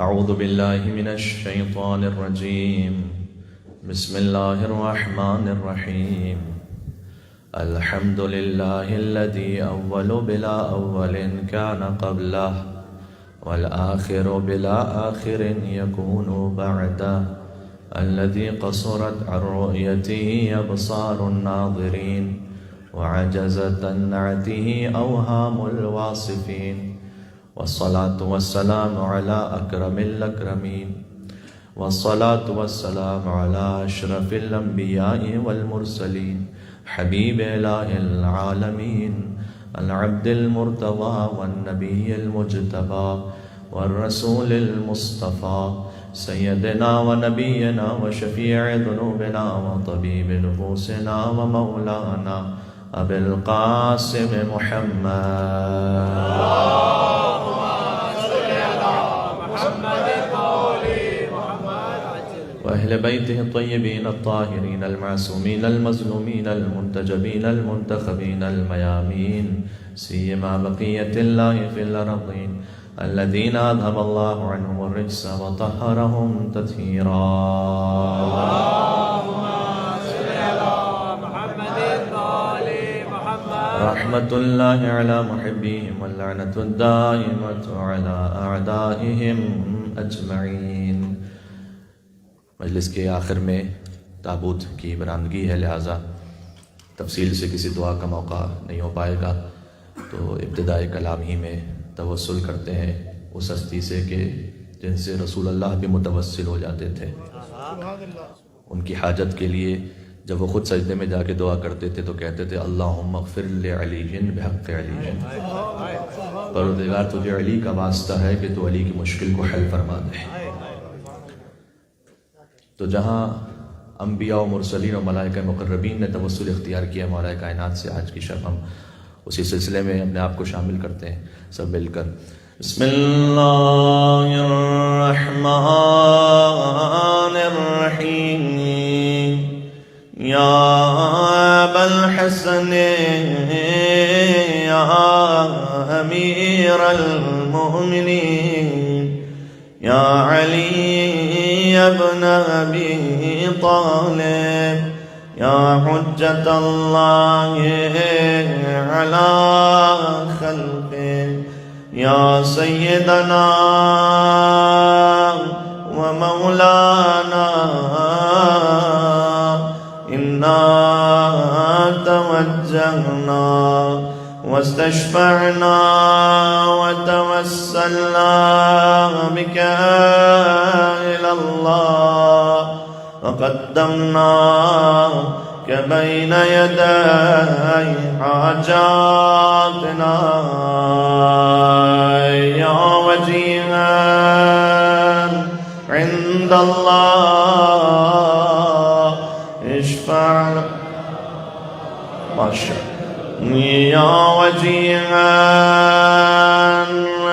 اعوذ باللہ من الشیطان الرجیم بسم اللہ الرحمن الرحیم الحمد للہ الذی اول بلا اول کان قبلہ والآخر بلا آخر یکون بعدہ الذي قصرت عن رؤيته أبصار الناظرين وعجزت عن نعته أوهام الواصفين والصلاة والسلام على أكرم الأكرمين والصلاة والسلام على أشرف الأنبياء والمرسلين حبيب إله العالمين العبد المرتضى والنبي المجتبى والرسول المصطفى سيدنا ونبينا وشفيع ذنوبنا وطبيب نفوسنا ومولانا أبي القاسم محمد اللهم صل على محمد وأهل بيته الطيبين الطاهرين المعصومين المظلومين المنتجبين المنتخبين الميامين سيما بقية الله في الأرضين الذين أذهب الله عنهم الرجس وطهرهم تطهيرا اللهم صل على محمد وآل محمد رحمة الله على محبيهم واللعنة الدائمة على أعدائهم أجمعين. مجلس کے آخر میں تابوت کی برآمدگی ہے، لہٰذا تفصیل سے کسی دعا کا موقع نہیں ہو پائے گا، تو ابتدائی کلام ہی میں توسل کرتے ہیں اس ہستی سے کہ جن سے رسول اللہ بھی متوسل ہو جاتے تھے. ان کی حاجت کے لیے جب وہ خود سجدے میں جا کے دعا کرتے تھے تو کہتے تھے اللہم اغفر لعلی بحق علی، پروردگار تجھے علی کا واسطہ ہے کہ تو علی کی مشکل کو حل فرما دے. تو جہاں انبیاء و مرسلین و ملائکہ مقربین نے توسل اختیار کیا مولا کائنات سے، آج کی شب ہم اسی سلسلے میں اپنے آپ کو شامل کرتے ہیں سب مل کر. بسم اللہ الرحمن الرحیم. یا ابا الحسن یا امیر المؤمنین یا علی ابن ابی طالب یا حجت اللہ علی خلقہ یا سیدنا و مولانا انا توجہنا واستشفعنا وتوسلنا بك إلى الله وقدمناك بين يدي حاجاتنا يا وجيها عند الله اشفع ما شاء یا وجیہا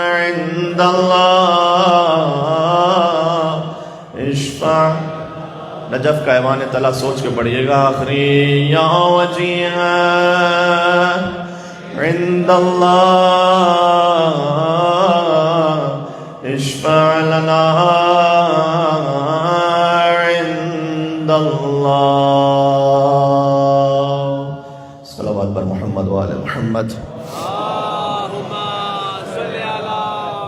عند اللہ اشفع. نجف کا ایوان طلع سوچ کے پڑھئے گا آخری. یا وجیہا عند اللہ اشفع لنا عند اللہ. صلوات بر محمد و آل محمد. اللہم صل علی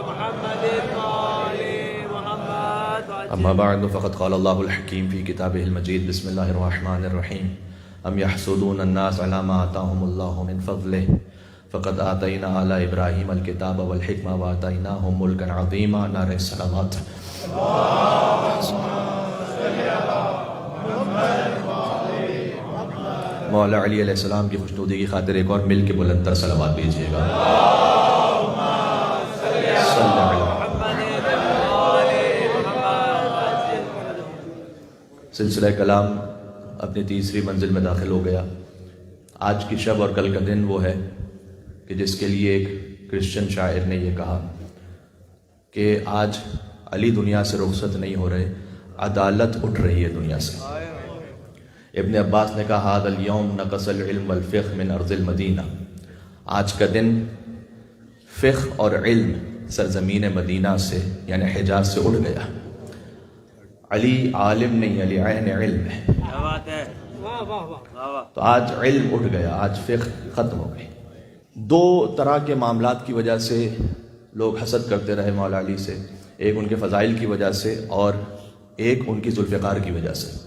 محمد و آل محمد. اما بعد فقد قال اللہ الحکیم فی کتابہ المجید. بسم اللہ الرحمن الرحیم. ام یحسدون الناس علی ما آتاہم اللہ من فضلہ فقد آتینا آل ابراہیم الکتاب والحکمہ وآتیناہم ملکا عظیما. نعرہ صلوات. اللہم صل علی محمد. مولا علی علیہ السلام کی خوشنودی کی خاطر ایک اور مل کے بلند تر صلوات بیجئے گا. سلسلہ کلام اپنی تیسری منزل میں داخل ہو گیا. آج کی شب اور کل کا دن وہ ہے کہ جس کے لیے ایک کرسچن شاعر نے یہ کہا کہ آج علی دنیا سے رخصت نہیں ہو رہے، عدالت اٹھ رہی ہے دنیا سے. ابن عباس نے کہا هذا اليوم نقص العلم والفقہ من ارض المدینہ. آج کا دن فقہ اور علم سرزمین مدینہ سے یعنی حجاز سے اٹھ گیا۔ علی عالم نہیں، علی عین علم ہے۔ کیا بات ہے، تو آج علم اٹھ گیا، آج فقہ ختم ہو گئی۔ دو طرح کے معاملات کی وجہ سے لوگ حسد کرتے رہے مولا علی سے، ایک ان کے فضائل کی وجہ سے اور ایک ان کی ذوالفقار کی وجہ سے۔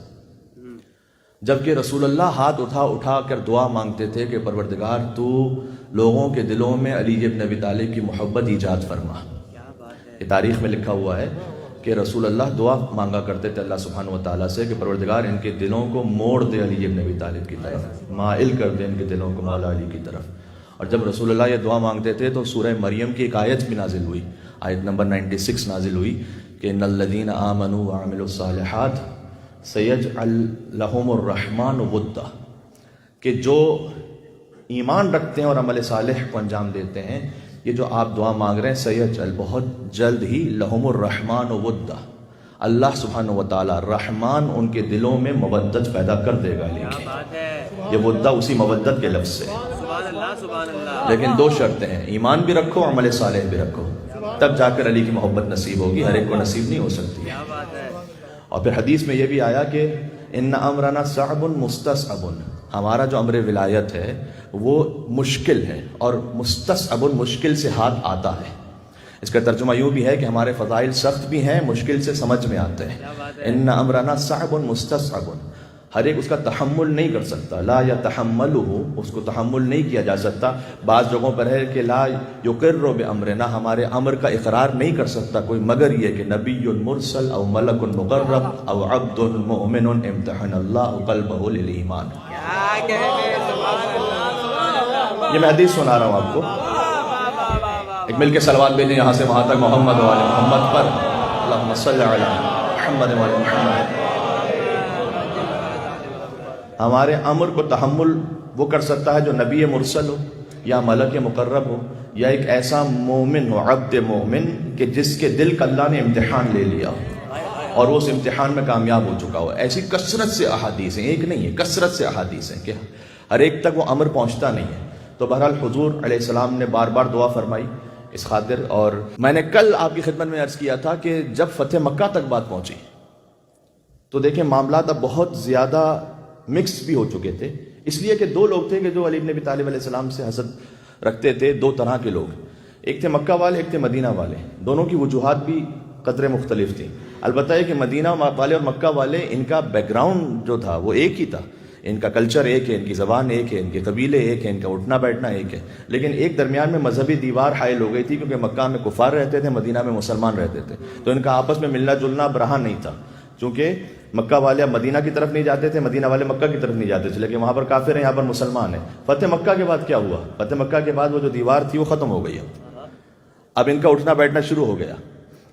جبکہ رسول اللہ ہاتھ اٹھا کر دعا مانگتے تھے کہ پروردگار تو لوگوں کے دلوں میں علی ابن ابی طالب کی محبت ایجاد فرما۔ یہ تاریخ میں لکھا ہوا ہے کہ رسول اللہ دعا مانگا کرتے تھے اللہ سبحانہ وتعالیٰ سے کہ پروردگار ان کے دلوں کو موڑ دے علی ابن ابی طالب کی طرف، مائل کر دے ان کے دلوں کو مولا علی کی طرف۔ اور جب رسول اللہ یہ دعا مانگتے تھے تو سورہ مریم کی ایک آیت بھی نازل ہوئی، آیت نمبر 96 نازل ہوئی کہ ان الذین آمنوا وعملوا الصالحات سیجعل لہم الرحمن ودا، کہ جو ایمان رکھتے ہیں اور عمل صالح کو انجام دیتے ہیں، یہ جو آپ دعا مانگ رہے ہیں سیجعل بہت جلد ہی لہم الرحمن ودا، اللہ سبحانہ وتعالی رحمان ان کے دلوں میں مودت پیدا کر دے گا۔ یہ ودا اسی مودت کے لفظ سے، سبحان اللہ سبحان اللہ۔ لیکن دو شرطیں ہیں، ایمان بھی رکھو عمل صالح بھی رکھو، تب جا کر علی کی محبت نصیب ہوگی، ہر ایک کو نصیب نہیں ہو سکتی۔ کیا بات ہے۔ اور پھر حدیث میں یہ بھی آیا کہ ان امرنا صعب مستصعب، ہمارا جو امر ولایت ہے وہ مشکل ہے، اور مستصعب مشکل سے ہاتھ آتا ہے۔ اس کا ترجمہ یوں بھی ہے کہ ہمارے فضائل سخت بھی ہیں، مشکل سے سمجھ میں آتے ہیں۔ ان امرنا صعب مستصعب، ہر ایک اس کا تحمل نہیں کر سکتا، لا یتحملہ، اس کو تحمل نہیں کیا جا سکتا۔ بعض جگہوں پر ہے کہ لا یقر بامرنا، ہمارے امر کا اقرار نہیں کر سکتا کوئی مگر یہ کہ نبی مرسل او ملک مقرب او عبد مؤمن امتحن اللہ قلبہ للایمان۔ کیا کہنے، سبحان اللہ سبحان اللہ۔ یہ میں حدیث سنا رہا ہوں آپ کو، ایک مل کے صلوات بھیجیں یہاں سے وہاں تک محمد و آل محمد پر، اللہم صلی علی محمد و آل محمد۔ ہمارے امر کو تحمل وہ کر سکتا ہے جو نبی مرسل ہو یا ملک مقرب ہو یا ایک ایسا مومن ہو، عبد مومن، کہ جس کے دل کا اللہ نے امتحان لے لیا اور وہ اس امتحان میں کامیاب ہو چکا ہو۔ ایسی کثرت سے احادیث ہیں، ایک نہیں ہے، کثرت سے احادیث ہیں کہ ہر ایک تک وہ امر پہنچتا نہیں ہے۔ تو بہرحال حضور علیہ السلام نے بار بار دعا فرمائی اس خاطر، اور میں نے کل آپ کی خدمت میں عرض کیا تھا کہ جب فتح مکہ تک بات پہنچی تو دیکھیں معاملات اب بہت زیادہ مکس بھی ہو چکے تھے، اس لیے کہ دو لوگ تھے کہ جو علی بن ابی طالب علیہ السلام سے حسد رکھتے تھے، دو طرح کے لوگ، ایک تھے مکہ والے ایک تھے مدینہ والے۔ دونوں کی وجوہات بھی قدرے مختلف تھیں۔ البتہ یہ کہ مدینہ والے اور مکہ والے، ان کا بیک گراؤنڈ جو تھا وہ ایک ہی تھا، ان کا کلچر ایک ہے، ان کی زبان ایک ہے، ان کے قبیلے ایک ہیں، ان کا اٹھنا بیٹھنا ایک ہے، لیکن ایک درمیان میں مذہبی دیوار حائل ہو گئی تھی، کیونکہ مکہ میں کفار رہتے تھے، مدینہ میں مسلمان رہتے تھے، تو ان کا آپس میں ملنا جلنا برہا نہیں تھا، چونکہ مکہ والے اب مدینہ کی طرف نہیں جاتے تھے، مدینہ والے مکہ کی طرف نہیں جاتے تھے، لیکن وہاں پر کافر ہیں، یہاں پر مسلمان ہیں۔ فتح مکہ کے بعد کیا ہوا؟ فتح مکہ کے بعد وہ جو دیوار تھی وہ ختم ہو گئی، اب ان کا اٹھنا بیٹھنا شروع ہو گیا،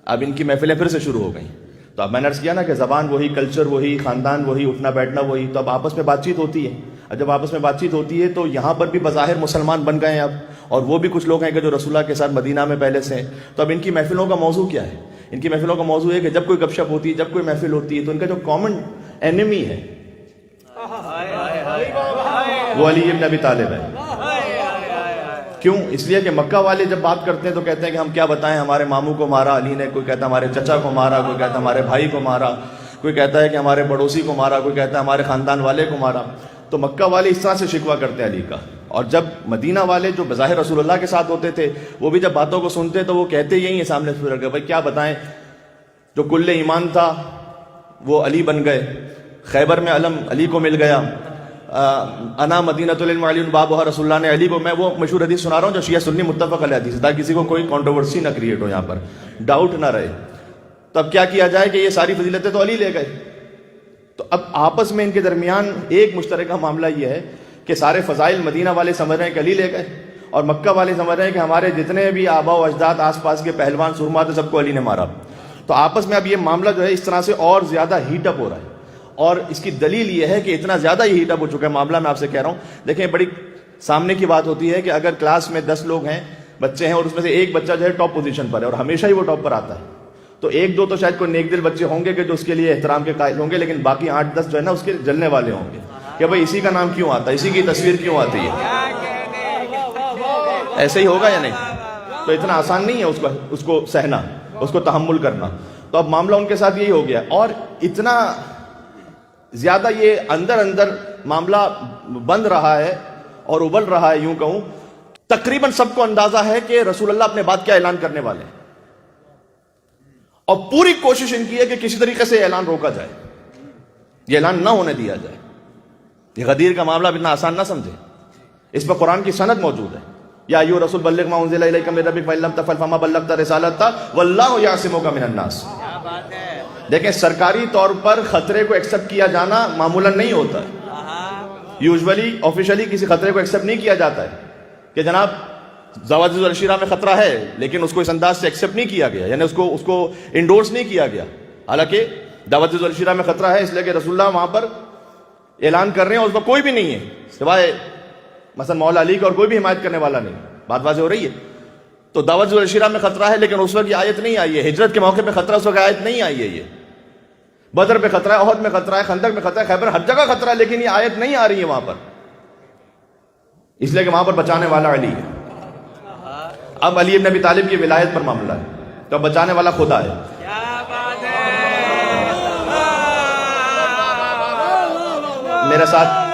اب ان کی محفلیں پھر سے شروع ہو گئیں۔ تو اب میں نے عرض کیا نا کہ زبان وہی، کلچر وہی، خاندان وہی، اٹھنا بیٹھنا وہی، تو اب آپس میں بات چیت ہوتی ہے۔ اب جب آپس میں بات چیت ہوتی ہے تو یہاں پر بھی بظاہر مسلمان بن گئے ہیں اب، اور وہ بھی کچھ لوگ ہیں کہ جو رسول اللہ کے ساتھ مدینہ میں پہلے سے ہیں۔ تو اب ان کی محفلوں کا موضوع کیا ہے؟ ان کی محفلوں کا موضوع ہے کہ جب کوئی گپ شپ ہوتی ہے، جب کوئی محفل ہوتی ہے، تو ان کا جو کامن اینیمی ہے وہ علی ابن ابی طالب ہے۔ کیوں؟ اس لیے کہ مکہ والے جب بات کرتے ہیں تو کہتے ہیں کہ ہم کیا بتائیں، ہمارے ماموں کو مارا علی نے، کوئی کہتا ہے ہمارے چچا کو مارا، کوئی کہتا ہے ہمارے بھائی کو مارا، کوئی کہتا ہے کہ ہمارے پڑوسی کو مارا، کوئی کہتا ہے ہمارے خاندان والے کو مارا۔ تو مکہ والے اس طرح سے شکوہ کرتے ہیں علی کا، اور جب مدینہ والے جو بظاہر رسول اللہ کے ساتھ ہوتے تھے وہ بھی جب باتوں کو سنتے تو وہ کہتے یہی ہیں سامنے سے رکھ کے، بھائی کیا بتائیں، جو کل ایمان تھا وہ علی بن گئے، خیبر میں علم علی کو مل گیا، انا مدینۃ العلم علی بابھا، رسول اللہ نے علی کو، میں وہ مشہور حدیث سنا رہا ہوں جو شیعہ سنی متفق علیہ حدیث، تاکہ کسی کو کوئی کنٹروورسی نہ کریٹ ہو، یہاں پر ڈاؤٹ نہ رہے۔ تو اب کیا کیا جائے کہ یہ ساری فضیلتیں تو علی لے گئے، تو اب آپس میں ان کے درمیان ایک مشترکہ معاملہ یہ ہے کہ سارے فضائل مدینہ والے سمجھ رہے ہیں کہ علی لے گئے، اور مکہ والے سمجھ رہے ہیں کہ ہمارے جتنے بھی آبا و اجداد آس پاس کے پہلوان سرما تھے سب کو علی نے مارا۔ تو آپس میں اب یہ معاملہ جو ہے اس طرح سے اور زیادہ ہیٹ اپ ہو رہا ہے، اور اس کی دلیل یہ ہے کہ اتنا زیادہ یہ ہیٹ اپ ہو چکا ہے معاملہ، میں آپ سے کہہ رہا ہوں، دیکھیں بڑی سامنے کی بات ہوتی ہے کہ اگر کلاس میں 10 لوگ ہیں، بچے ہیں، اور اس میں سے ایک بچہ جو ہے ٹاپ پوزیشن پر ہے اور ہمیشہ ہی وہ ٹاپ پر آتا ہے، تو ایک دو تو شاید کوئی نیک دل بچے ہوں گے کہ جو اس کے لیے احترام کے قائل ہوں گے، لیکن باقی 8-10 جو ہے نا اس کے جلنے والے ہوں گے کہ بھائی اسی کا نام کیوں آتا ہے، اسی کی تصویر کیوں آتی ہے۔ ایسے ہی ہوگا یا نہیں؟ تو اتنا آسان نہیں ہے اس کو سہنا، اس کو تحمل کرنا. تو اب معاملہ ان کے ساتھ یہی ہو گیا، اور اتنا زیادہ یہ اندر اندر معاملہ بند رہا ہے اور ابل رہا ہے، یوں کہوں تقریباً سب کو اندازہ ہے کہ رسول اللہ اپنے بعد کیا اعلان کرنے والے ہیں، اور پوری کوشش ان کی ہے کہ کسی طریقے سے اعلان روکا جائے، یہ اعلان نہ ہونے دیا جائے. یہ غدیر کا معاملہ اتنا آسان نہ سمجھے، اس پر قرآن کی سند موجود ہے. یا ایھا رسول بلغ ما انزل الیک من ربک فإن لم تفعل فما بلغت رسالتہ واللہ یعصمک من الناس. دیکھیں زرکاری طور پر خطرے کو ایکسپٹ کیا جانا معمولاً نہیں ہوتا ہے. یوزولی آفیشلی کسی خطرے کو ایکسپٹ نہیں کیا جاتا ہے کہ جناب زواجر العشیرہ میں خطرہ ہے، لیکن اس کو اس انداز سے ایکسپٹ نہیں کیا گیا، یعنی اس کو انڈورس نہیں کیا گیا. حالانکہ زواجر العشیرہ میں خطرہ ہے اس لیے کہ رسول اللہ وہاں پر اعلان کر رہے ہیں اور اس میں کوئی بھی نہیں ہے سوائے مثلا مولا علی کا، اور کوئی بھی حمایت کرنے والا نہیں. بات واضح ہو رہی ہے. تو دعوت العشیرہ میں خطرہ ہے، لیکن اس وقت یہ آیت نہیں آئی ہے. ہجرت کے موقع پہ خطرہ، اس وقت آیت نہیں آئی ہے. یہ بدر پہ خطرہ ہے، احد میں خطرہ ہے، خندق میں خطرہ ہے، خیبر، ہر جگہ خطرہ ہے، لیکن یہ آیت نہیں آ رہی ہے وہاں پر، اس لیے کہ وہاں پر بچانے والا علی ہے. اب علی ابن ابی طالب کی ولایت پر معاملہ ہے، تو بچانے والا خدا ہے. میرے ساتھ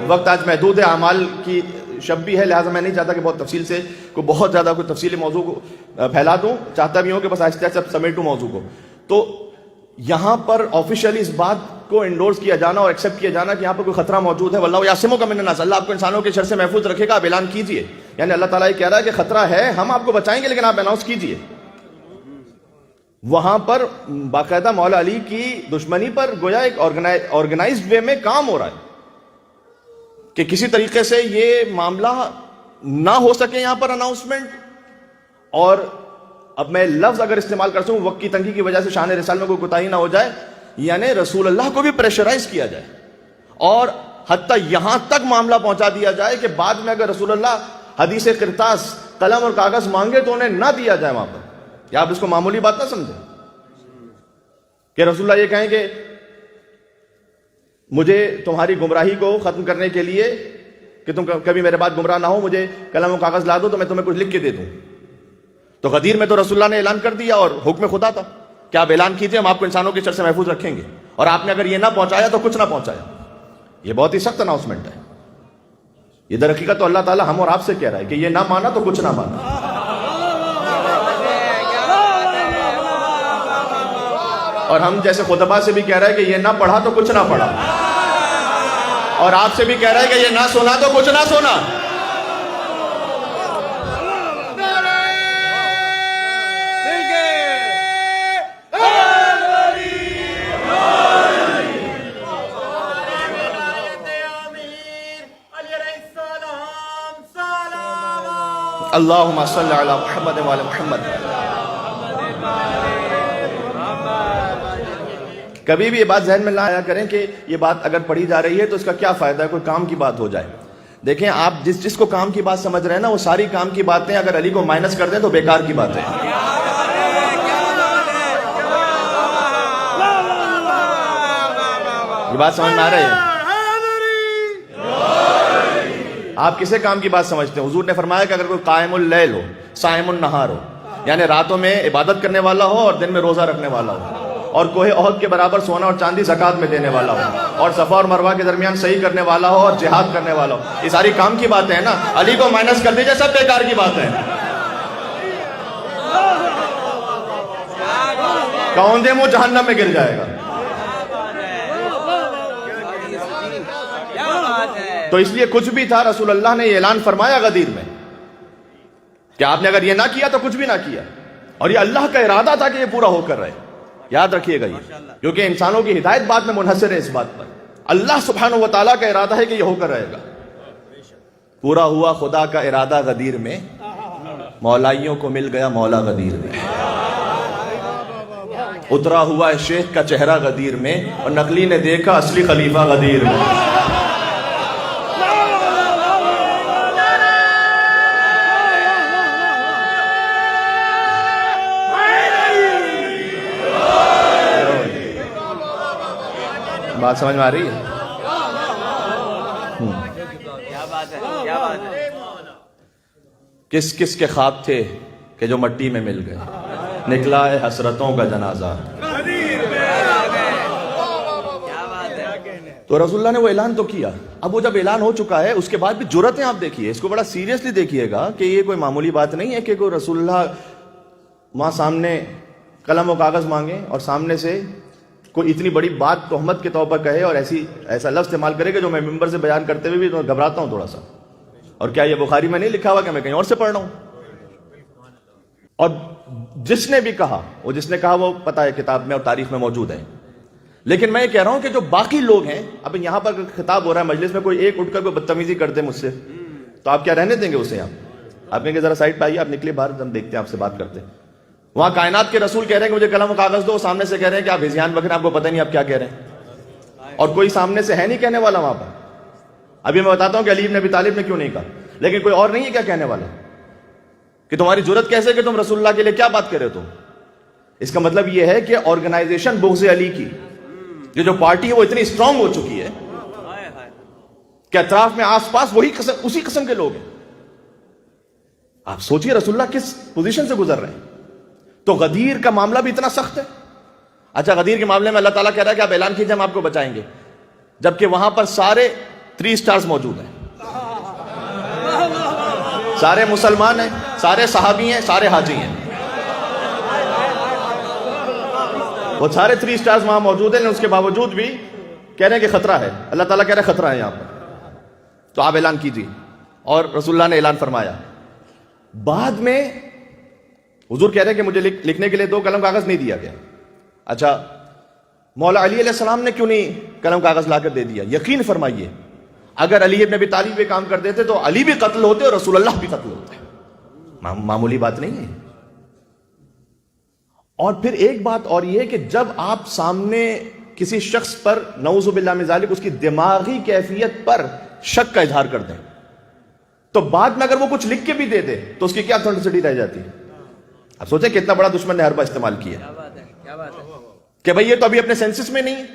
وقت آج محدود ہے، اعمال کی شب بھی ہے، لہٰذا میں نہیں چاہتا کہ بہت تفصیل سے بہت زیادہ کوئی تفصیلی موضوع کو پھیلا دوں. چاہتا بھی ہوں کہ بس آہستہ آہستہ سمیٹوں موضوع کو. تو یہاں پر آفیشلی اس بات کو انڈورس کیا جانا اور ایکسیپٹ کیا جانا کہ یہاں پر کوئی خطرہ موجود ہے، واللہ یعصمک من الناس، اللہ آپ کو انسانوں کے شر سے محفوظ رکھے گا، آپ اعلان کیجئے. یعنی اللہ تعالیٰ یہ کہہ رہا ہے کہ خطرہ ہے، ہم آپ کو بچائیں گے، لیکن آپ اناؤنس کیجئے. وہاں پر باقاعدہ مولا علی کی دشمنی پر گویا ایک آرگنائزڈ وے میں کام ہو رہا ہے کہ کسی طریقے سے یہ معاملہ نہ ہو سکے یہاں پر اناؤنسمنٹ. اور اب میں لفظ اگر استعمال کر سکوں، وقت کی تنگی کی وجہ سے شان رسالت میں کوئی کوتاہی نہ ہو جائے، یعنی رسول اللہ کو بھی پریشرائز کیا جائے، اور حتیٰ یہاں تک معاملہ پہنچا دیا جائے کہ بعد میں اگر رسول اللہ حدیث قرطاس، قلم اور کاغذ مانگے تو انہیں نہ دیا جائے وہاں پر. یا آپ اس کو معمولی بات نہ سمجھیں کہ رسول اللہ یہ کہیں کہ مجھے تمہاری گمراہی کو ختم کرنے کے لیے کہ تم کبھی میرے بعد گمراہ نہ ہو، مجھے قلم و کاغذ لا دو تو میں تمہیں کچھ لکھ کے دے دوں. تو غدیر میں تو رسول اللہ نے اعلان کر دیا اور حکم خدا تھا کہ آپ اعلان کیجئے، ہم آپ کو انسانوں کے شر سے محفوظ رکھیں گے، اور آپ نے اگر یہ نہ پہنچایا تو کچھ نہ پہنچایا. یہ بہت ہی سخت اناؤنسمنٹ ہے. یہ در حقیقت تو اللہ تعالیٰ ہم اور آپ سے کہہ رہا ہے کہ یہ نہ مانا تو کچھ نہ مانا. اور ہم جیسے خطبہ سے بھی کہہ رہا ہے کہ یہ نہ پڑھا تو کچھ نہ پڑھا، اور آپ سے بھی کہہ رہا ہے کہ یہ نہ سنا تو کچھ نہ سنا. اللہم صلی علی محمد وعلی محمد. کبھی بھی یہ بات ذہن میں نہ آیا کریں کہ یہ بات اگر پڑھی جا رہی ہے تو اس کا کیا فائدہ ہے، کوئی کام کی بات ہو جائے. دیکھیں آپ جس کو کام کی بات سمجھ رہے ہیں نا، وہ ساری کام کی باتیں اگر علی کو مائنس کر دیں تو بیکار کی باتیں. یہ بات سمجھ میں آ رہی ہے؟ آپ کسے کام کی بات سمجھتے ہیں؟ حضور نے فرمایا کہ اگر کوئی قائم اللیل ہو، صائم النہار ہو، یعنی راتوں میں عبادت کرنے والا ہو اور دن میں روزہ رکھنے والا ہو، اور کوہ احد کے برابر سونا اور چاندی زکوٰۃ میں دینے والا ہو، اور صفا اور مروہ کے درمیان صحیح کرنے والا ہو، اور جہاد کرنے والا ہو، یہ ساری کام کی باتیں ہیں نا. علی کو مائنس کر دیجئے، سب بیکار کی باتیں ہیں. کون دے منہ جہنم میں گر جائے گا. تو اس لیے کچھ بھی تھا، رسول اللہ نے یہ اعلان فرمایا غدیر میں کہ آپ نے اگر یہ نہ کیا تو کچھ بھی نہ کیا، اور یہ اللہ کا ارادہ تھا کہ یہ پورا ہو کر رہے. یاد رکھیے گا یہ، کیونکہ انسانوں کی ہدایت بعد میں منحصر ہے اس بات پر. اللہ سبحانہ و تعالیٰ کا ارادہ ہے کہ یہ ہو کر رہے گا. پورا ہوا خدا کا ارادہ غدیر میں، مولائیوں کو مل گیا مولا غدیر میں. اترا ہوا ہے شیخ کا چہرہ غدیر میں، اور نقلی نے دیکھا اصلی خلیفہ غدیر میں. بات سمجھ میں آ رہی ہے؟ ہے کیا بات ہے کس کس کے خواب تھے کہ جو مٹی میں مل گئے, نکلا ہے حسرتوں کا جنازہ. تو رسول اللہ نے وہ اعلان تو کیا. اب وہ جب اعلان ہو چکا ہے اس کے بعد بھی جرأتیں آپ دیکھیے, اس کو بڑا سیریسلی دیکھیے گا کہ یہ کوئی معمولی بات نہیں ہے کہ کوئی رسول اللہ وہاں سامنے قلم و کاغذ مانگے اور سامنے سے کوئی اتنی بڑی بات تہمت کے طور پر کہے اور ایسا لفظ استعمال کرے کہ جو میں ممبر سے بیان کرتے ہوئے بھی تو گھبراتا ہوں تھوڑا سا. اور کیا یہ بخاری میں نہیں لکھا ہوا کہ میں کہیں اور سے پڑھ رہا ہوں؟ اور جس نے بھی کہا وہ پتہ ہے کتاب میں اور تاریخ میں موجود ہے. لیکن میں یہ کہہ رہا ہوں کہ جو باقی لوگ ہیں, اب یہاں پر خطاب ہو رہا ہے مجلس میں, کوئی ایک اٹھ کر کوئی بدتمیزی کر دے مجھ سے تو آپ کیا رہنے دیں گے اسے؟ آپ کہیں گے ذرا سائڈ پہ آئیے, آپ نکلے باہر, ہم دیکھتے ہیں آپ سے بات کرتے ہیں. وہاں کائنات کے رسول کہہ رہے ہیں کہ مجھے قلم و کاغذ دو, سامنے سے کہہ رہے ہیں کہ آپ ہذیان بکرے, آپ کو پتہ نہیں آپ کیا کہہ رہے ہیں, اور کوئی سامنے سے ہے نہیں کہنے والا وہاں پر. ابھی میں بتاتا ہوں کہ علی بن ابی طالب نے کیوں نہیں کہا, لیکن کوئی اور نہیں ہے کیا کہنے والا کہ تمہاری جرأت کیسے کہ تم رسول اللہ کے لیے کیا بات کرے ہو. اس کا مطلب یہ ہے کہ آرگنائزیشن بغض علی کی یہ جو پارٹی ہے وہ اتنی اسٹرانگ ہو چکی ہے کہ اطراف میں آس پاس اسی قسم کے لوگ ہیں. آپ سوچئے رسول اللہ کس پوزیشن سے گزر رہے ہیں. تو غدیر کا معاملہ بھی اتنا سخت ہے. اچھا, غدیر کے معاملے میں اللہ تعالیٰ کہہ رہا ہے کہ آپ اعلان کیجئے, ہم آپ کو بچائیں گے, جبکہ وہاں پر سارے 3 سٹارز موجود ہیں, سارے مسلمان ہیں, سارے صحابی ہیں, سارے حاجی ہیں, وہ سارے 3 سٹارز وہاں موجود ہیں. لیکن اس کے باوجود بھی کہہ رہے ہیں کہ خطرہ ہے. اللہ تعالیٰ کہہ رہے ہیں خطرہ ہے یہاں پر, تو آپ اعلان کیجئے. اور رسول اللہ نے اعلان فرمایا. بعد میں حضور کہہ رہے ہیں کہ مجھے لکھنے کے لیے 2 قلم کاغذ نہیں دیا گیا. اچھا, مولا علی علیہ السلام نے کیوں نہیں قلم کاغذ لا کر دے دیا؟ یقین فرمائیے اگر علی ابن ابی طالب یہ کام کر دیتے تو علی بھی قتل ہوتے اور رسول اللہ بھی قتل ہوتے. معمولی بات نہیں ہے. اور پھر ایک بات اور یہ کہ جب آپ سامنے کسی شخص پر نعوذ باللہ من ذالک اس کی دماغی کیفیت پر شک کا اظہار کر دیں تو بعد میں اگر وہ کچھ لکھ کے بھی دے دے تو اس کی کیا اتھینٹسٹی رہ جاتی ہے؟ اب سوچیں کتنا بڑا دشمن نے حربہ استعمال کیا کہ بھئی یہ تو ابھی اپنے سینسس میں نہیں ہے,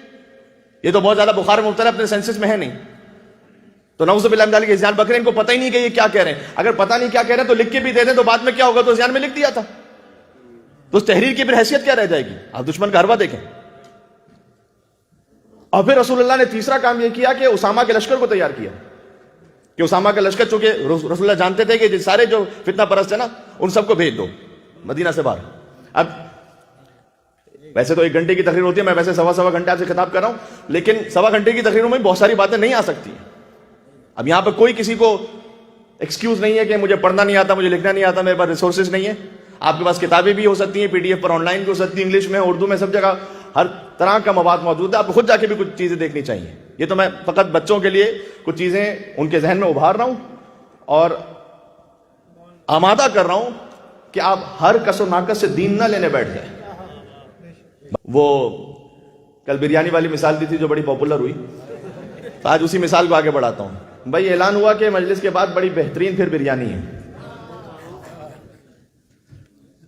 یہ تو بہت زیادہ بخار میں مبتلا, اپنے سینسس میں ہے نہیں, تو نعوذ باللہ من ذالک ہذیان بکرے ان کو پتہ ہی نہیں کہ یہ کیا کہہ رہے ہیں. اگر پتہ نہیں کیا کہہ رہے ہیں تو لکھ کے بھی دے دیں تو بعد میں کیا ہوگا, تو ہذیان میں لکھ دیا تھا, تو اس تحریر کی پھر حیثیت کیا رہ جائے گی؟ آپ دشمن کا حربہ دیکھیں. اور پھر رسول اللہ نے تیسرا کام یہ کیا کہ اسامہ کے لشکر کو تیار کیا, کہ اسامہ کا لشکر, چونکہ رسول اللہ جانتے تھے کہ سارے جو فتنہ پرست ہیں نا ان سب کو بھیج دو مدینہ سے باہر. اب ویسے تو 1 گھنٹے کی تقریر ہوتی ہے, میں ویسے سوا گھنٹے آپ سے خطاب کر رہا ہوں, لیکن سوا گھنٹے کی تقریروں میں بہت ساری باتیں نہیں آ سکتی. اب یہاں پہ کوئی کسی کو ایکسکیوز نہیں ہے کہ مجھے پڑھنا نہیں آتا, مجھے لکھنا نہیں آتا, میرے پاس ریسورسز نہیں ہے. آپ کے پاس کتابیں بھی ہو سکتی ہیں, PDF پر, آن لائن بھی ہو سکتی ہیں, انگلش میں, اردو میں, سب جگہ ہر طرح کا مواد موجود ہے. آپ کو خود جا کے بھی کچھ چیزیں دیکھنی چاہیے. یہ تو میں فقط بچوں کے لیے کچھ چیزیں ان کے ذہن میں ابھار رہا ہوں اور آمادہ کر رہا ہوں کہ آپ ہر کس و ناقص سے دین نہ لینے بیٹھ جائیں. وہ کل بریانی والی مثال دی تھی جو بڑی پاپولر ہوئی, تو آج اسی مثال کو آگے بڑھاتا ہوں. بھائی اعلان ہوا کہ مجلس کے بعد بڑی بہترین پھر بریانی ہے.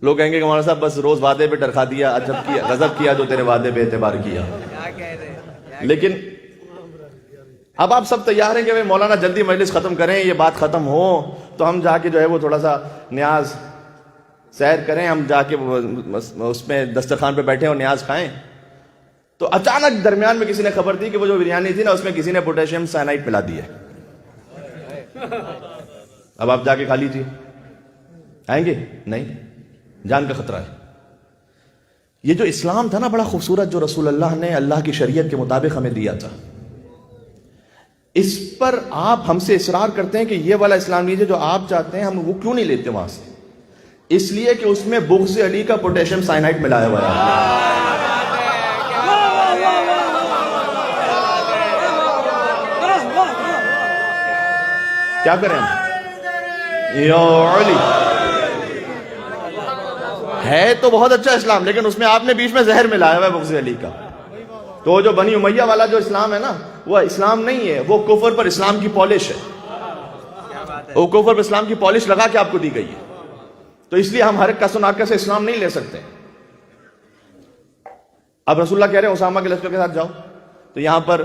لوگ کہیں گے کہ مولانا صاحب بس روز وعدے پہ ڈرکھا دیا, عجب کیا, غضب کیا جو تیرے وعدے پہ اعتبار کیا. لیکن اب آپ سب تیار ہیں کہ مولانا جلدی مجلس ختم کریں, یہ بات ختم ہو تو ہم جا کے جو ہے وہ تھوڑا سا نیاز سیر کریں, ہم جا کے اس میں دسترخوان پہ بیٹھیں اور نیاز کھائیں. تو اچانک درمیان میں کسی نے خبر دی کہ وہ جو بریانی تھی نا اس میں کسی نے پوٹیشیم سائنائڈ ملا دی ہے. اب آپ جا کے کھا لیجیے. آئیں گے؟ نہیں, جان کا خطرہ ہے. یہ جو اسلام تھا نا بڑا خوبصورت, جو رسول اللہ نے اللہ کی شریعت کے مطابق ہمیں دیا تھا, اس پر آپ ہم سے اصرار کرتے ہیں کہ یہ والا اسلام لیجیے جو آپ چاہتے ہیں, ہم وہ کیوں نہیں لیتے وہاں سے؟ اس لیے کہ اس میں بغض علی کا پوٹیشیم سائنائڈ ملایا ہوا ہے. کیا کریں ہم؟ یا علی ہے تو بہت اچھا اسلام, لیکن اس میں آپ نے بیچ میں زہر ملایا ہوا ہے بغض علی کا. تو جو بنی امیہ والا جو اسلام ہے نا وہ اسلام نہیں ہے, وہ کفر پر اسلام کی پالش ہے. وہ کفر پر اسلام کی پالش لگا کے آپ کو دی گئی ہے. تو اس لیے ہم ہر کس و ناقص سے اسلام نہیں لے سکتے. اب رسول اللہ کہہ رہے ہیں اسامہ کے لشکر کے ساتھ جاؤ. تو یہاں پر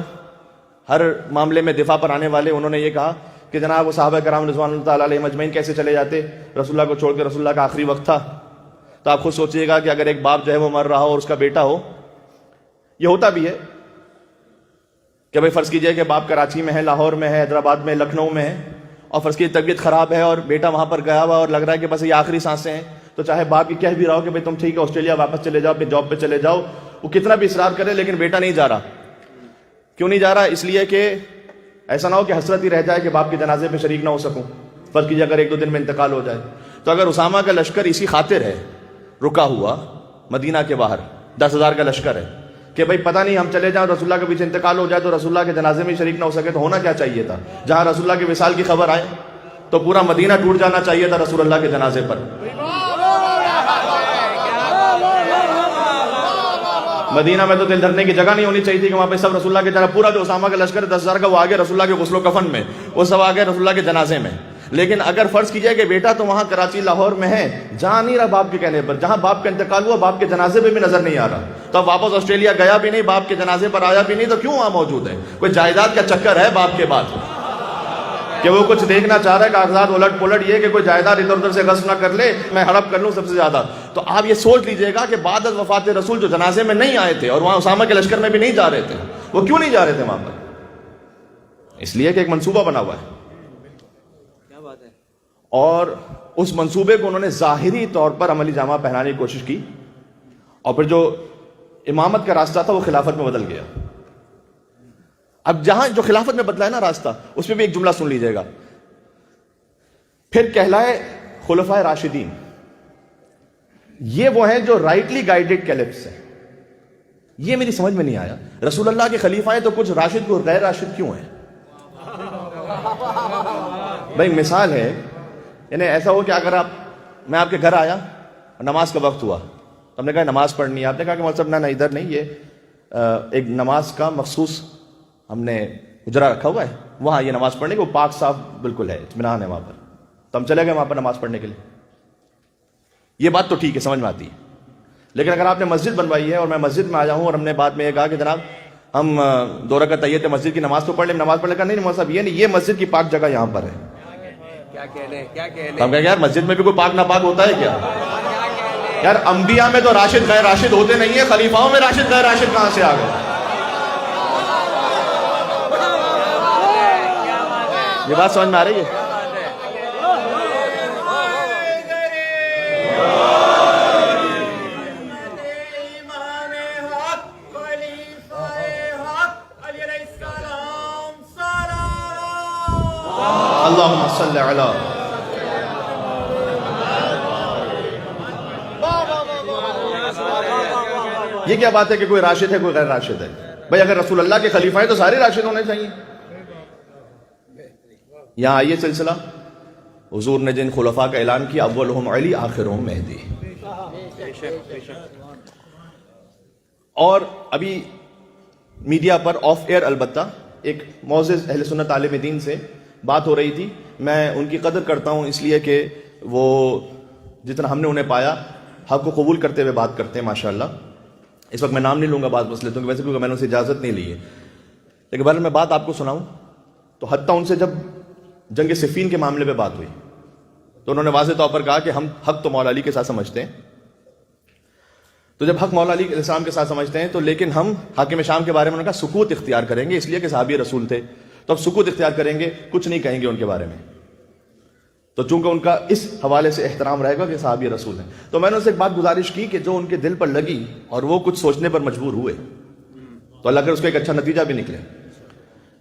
ہر معاملے میں دفاع پر آنے والے انہوں نے یہ کہا کہ جناب وہ صحابہ کرام رضوان اللہ تعالیٰ علیہم اجمعین کیسے چلے جاتے، رسول اللہ کو چھوڑ کے، رسول اللہ کا آخری وقت تھا. تو آپ خود سوچئے گا کہ اگر ایک باپ جو ہے وہ مر رہا ہو اور اس کا بیٹا ہو، یہ ہوتا بھی ہے کہ بھائی فرض کیجئے کہ باپ کراچی میں ہے، لاہور میں ہے، حیدرآباد میں، لکھنؤ میں ہے، اور فرض کی طبیعت خراب ہے اور بیٹا وہاں پر گیا ہوا اور لگ رہا ہے کہ بس یہ آخری سانسیں ہیں، تو چاہے باپ یہ کہہ بھی رہا ہو کہ بھائی تم ٹھیک ہے آسٹریلیا واپس چلے جاؤ، اپنی جاب پہ چلے جاؤ، وہ کتنا بھی اصرار کرے لیکن بیٹا نہیں جا رہا. کیوں نہیں جا رہا؟ اس لیے کہ ایسا نہ ہو کہ حسرت ہی رہ جائے کہ باپ کے جنازے پہ شریک نہ ہو سکوں، فرض کیجیے اگر 1-2 دن میں انتقال ہو جائے. تو اگر اسامہ کا لشکر اسی خاطر ہے رکا ہوا مدینہ کے باہر، 10,000 کا لشکر ہے کہ بھائی پتہ نہیں ہم چلے جائیں رسول اللہ کے پیچھے انتقال ہو جائے تو رسول اللہ کے جنازے میں شریک نہ ہو سکے، تو ہونا کیا چاہیے تھا؟ جہاں رسول اللہ کے وصال کی خبر آئے تو پورا مدینہ ٹوٹ جانا چاہیے تھا رسول اللہ کے جنازے پر. مدینہ میں تو دل دھرنے کی جگہ نہیں ہونی چاہیے تھی کہ وہاں پہ سب رسول اللہ کے جنازے، پورا جو اسامہ کا لشکر 10,000 کا وہ آگے رسول اللہ کے غسل و کفن میں، وہ سب آگے رسول اللہ کے جنازے میں. لیکن اگر فرض کیجئے کہ بیٹا تو وہاں کراچی لاہور میں ہے، جہاں نہیں رہا باپ کے کہنے پر، جہاں باپ کا انتقال ہوا باپ کے جنازے پہ بھی نظر نہیں آ رہا، تو اب واپس آسٹریلیا گیا بھی نہیں، باپ کے جنازے پر آیا بھی نہیں، تو کیوں وہاں موجود ہے؟ کوئی جائیداد کا چکر ہے باپ کے بعد کہ وہ کچھ دیکھنا چاہ رہا ہے، کاغذات الٹ پلٹ یہ کہ کوئی جائیداد ادھر ادھر سے غصب نہ کر لے، میں ہڑپ کر لوں سب سے زیادہ. تو آپ یہ سوچ لیجئے گا کہ بعد از وفات رسول جو جنازے میں نہیں آئے تھے اور وہاں اسامہ کے لشکر میں بھی نہیں جا رہے تھے، وہ کیوں نہیں جا رہے تھے وہاں پر؟ اس لیے کہ ایک منصوبہ بنا ہوا ہے، اور اس منصوبے کو انہوں نے ظاہری طور پر عملی جامہ پہنانے کی کوشش کی، اور پھر جو امامت کا راستہ تھا وہ خلافت میں بدل گیا. اب جہاں جو خلافت میں بدلا ہے نا راستہ، اس میں بھی ایک جملہ سن لیجئے گا، پھر کہلائے خلفائے راشدین. یہ وہ ہیں جو رائٹلی گائیڈڈ کیلفس ہیں. یہ میری سمجھ میں نہیں آیا، رسول اللہ کے خلیفہ ہیں تو کچھ راشد کو غیر راشد کیوں ہیں؟ بھائی مثال ہے، یعنی ایسا ہو کہ اگر میں آپ کے گھر آیا، نماز کا وقت ہوا، تو ہم نے کہا نماز پڑھنی ہے، آپ نے کہا کہ مولوی صاحب نہ ادھر نہیں، یہ ایک نماز کا مخصوص ہم نے حجرہ رکھا ہوا ہے، وہاں یہ نماز پڑھنے کے، وہ پاک صاف بالکل ہے، اطمینان ہے وہاں پر. تو ہم چلے گئے وہاں پر نماز پڑھنے کے لیے. یہ بات تو ٹھیک ہے، سمجھ میں آتی ہے. لیکن اگر آپ نے مسجد بنوائی ہے اور میں مسجد میں آیا ہوں اور ہم نے بعد میں یہ کہا کہ جناب ہم 2 رکعت تحیت مسجد کی نماز تو پڑھ لیں، نماز پڑھنے کا نہیں مولوی صاحب یہ نہیں، یہ مسجد کی پاک جگہ یہاں پر ہے. ہم کہیں یار مسجد میں بھی کوئی پاک ناپاک ہوتا ہے کیا؟ یار انبیاء میں تو راشد غیر راشد ہوتے نہیں ہیں، خلیفاؤں میں راشد غیر راشد کہاں سے آ گئے؟ یہ بات سمجھ میں آ رہی ہے؟ اللہم صلی علی. یہ کیا بات ہے کہ کوئی راشد ہے کوئی غیر راشد ہے؟ بھائی اگر رسول اللہ کے خلیفہ ہیں تو سارے راشد ہونے چاہیے. یہاں آئیے سلسلہ، حضور نے جن خلفاء کا اعلان کیا، اولہم علی آخرہم مہدی. اور ابھی میڈیا پر آف ایئر البتہ ایک معزز اہل سنت عالم دین سے بات ہو رہی تھی. میں ان کی قدر کرتا ہوں اس لیے کہ وہ جتنا ہم نے انہیں پایا حق کو قبول کرتے ہوئے بات کرتے ہیں ماشاءاللہ. اس وقت میں نام نہیں لوں گا بعض مسئلے تو ویسے کیونکہ میں نے ان سے اجازت نہیں لی ہے، لیکن بہرحال میں بات آپ کو سناؤں تو حتیٰ ان سے جب جنگ صفین کے معاملے پہ بات ہوئی تو انہوں نے واضح طور پر کہا کہ ہم حق تو مولا علی کے ساتھ سمجھتے ہیں. تو جب حق مولا علی علیہ السلام کے ساتھ سمجھتے ہیں تو لیکن ہم حاکم شام کے بارے میں انہوں نے کہا سکوت اختیار کریں گے اس لیے کہ صحابی رسول تھے، تو اب سکوت اختیار کریں گے، کچھ نہیں کہیں گے ان کے بارے میں. تو چونکہ ان کا اس حوالے سے احترام رہے گا کہ صحابی رسول ہیں. تو میں نے ان سے ایک بات گزارش کی کہ جو ان کے دل پر لگی اور وہ کچھ سوچنے پر مجبور ہوئے تو اللہ کرے اس کا ایک اچھا نتیجہ بھی نکلے.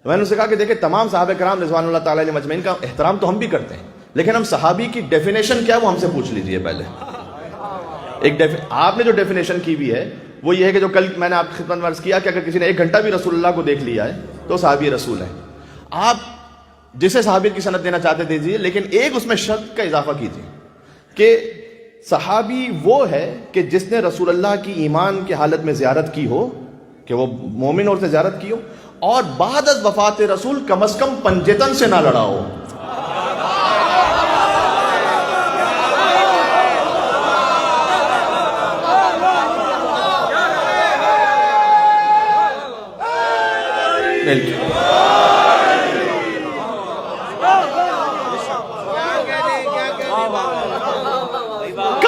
میں نے ان سے کہا کہ دیکھیں تمام صحابہ کرام رضوان اللہ تعالیٰ علیہ مجمعین کا احترام تو ہم بھی کرتے ہیں، لیکن ہم صحابی کی ڈیفینیشن کیا وہ ہم سے پوچھ لیجئے پہلے. آپ نے جو ڈیفینیشن کی بھی ہے وہ یہ ہے کہ جو کل میں نے آپ کی خدمت میں عرض کیا کہ اگر کسی نے 1 گھنٹہ بھی رسول اللہ کو دیکھ لیا ہے تو صحابی رسول ہے. آپ جسے صحابیت کی سند دینا چاہتے دیجیے، لیکن ایک اس میں شرط کا اضافہ کیجیے کہ صحابی وہ ہے کہ جس نے رسول اللہ کی ایمان کی حالت میں زیارت کی ہو، کہ وہ مومن اور سے زیارت کی ہو، اور بعد از وفات رسول کم از کم پنجتن سے نہ لڑا ہو.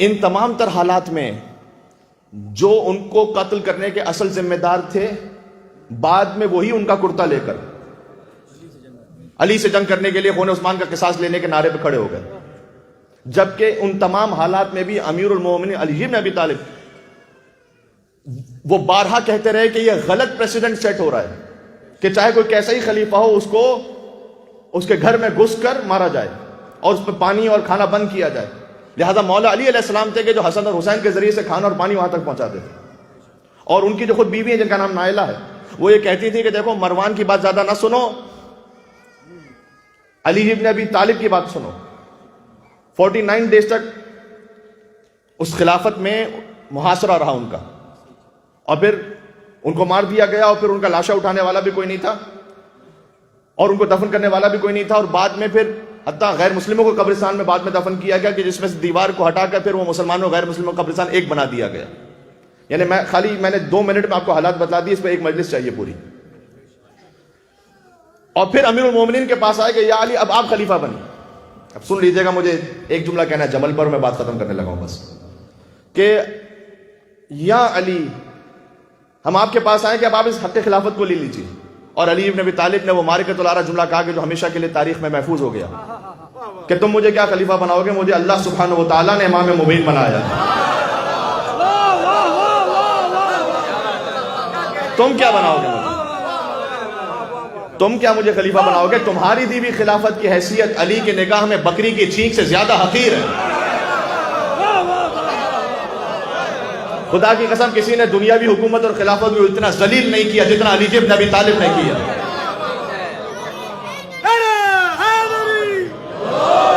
ان تمام تر حالات میں جو ان کو قتل کرنے کے اصل ذمہ دار تھے، بعد میں وہی ان کا کرتا لے کر علی سے جنگ کرنے کے لیے خون عثمان کا قصاص لینے کے نعرے پہ کھڑے ہو گئے، جبکہ ان تمام حالات میں بھی امیر المومنین علی بن ابی طالب وہ بارہا کہتے رہے کہ یہ غلط پریسیڈنٹ سیٹ ہو رہا ہے کہ چاہے کوئی کیسا ہی خلیفہ ہو، اس کو اس کے گھر میں گھس کر مارا جائے اور اس پہ پانی اور کھانا بند کیا جائے۔ لہذا مولا علی علیہ السلام تھے کہ جو حسن اور حسین کے ذریعے سے کھانا اور پانی وہاں تک پہنچاتے تھے، اور ان کی جو خود بیوی ہے جن کا نام نائلہ ہے، وہ یہ کہتی تھی کہ دیکھو مروان کی بات زیادہ نہ سنو، علی ابن ابی طالب کی بات سنو۔ 49 ڈیز تک اس خلافت میں محاصرہ رہا ان کا، اور پھر ان کو مار دیا گیا، اور پھر ان کا لاشا اٹھانے والا بھی کوئی نہیں تھا اور ان کو دفن کرنے والا بھی کوئی نہیں تھا، اور بعد میں پھر حتیٰ غیر مسلموں کو قبرستان میں بعد میں دفن کیا گیا کہ جس میں سے دیوار کو ہٹا کر پھر وہ مسلمانوں غیر مسلموں کا قبرستان ایک بنا دیا گیا۔ یعنی میں نے 2 منٹ میں آپ کو حالات بتلا دی، اس پہ ایک مجلس چاہیے پوری۔ اور پھر امیر المومنین کے پاس آئے کہ یا علی اب آپ خلیفہ بنی۔ اب سن لیجئے گا، مجھے ایک جملہ کہنا ہے جمل پر، میں بات ختم کرنے لگا ہوں بس، کہ یا علی ہم آپ کے پاس آئے کہ اب آپ اس حق خلافت کو لے لیجیے۔ اور علی ابن ابی طالب نے وہ مارکۃ العرا جملہ کہا کہ جو ہمیشہ کے لیے تاریخ میں محفوظ ہو گیا کہ تم مجھے کیا خلیفہ بناؤ گے، مجھے اللہ سبحانہ و تعالیٰ نے امام مبین بنایا، تم کیا بناؤ گے مجھے، تم کیا مجھے خلیفہ بناؤ گے؟ تمہاری دی ہوئی خلافت کی حیثیت علی کے نگاہ میں بکری کی چینک سے زیادہ حقیر ہے۔ خدا کی قسم کسی نے دنیاوی حکومت اور خلافت کو اتنا ذلیل نہیں کیا جتنا علی ابن ابی طالب نے کیا۔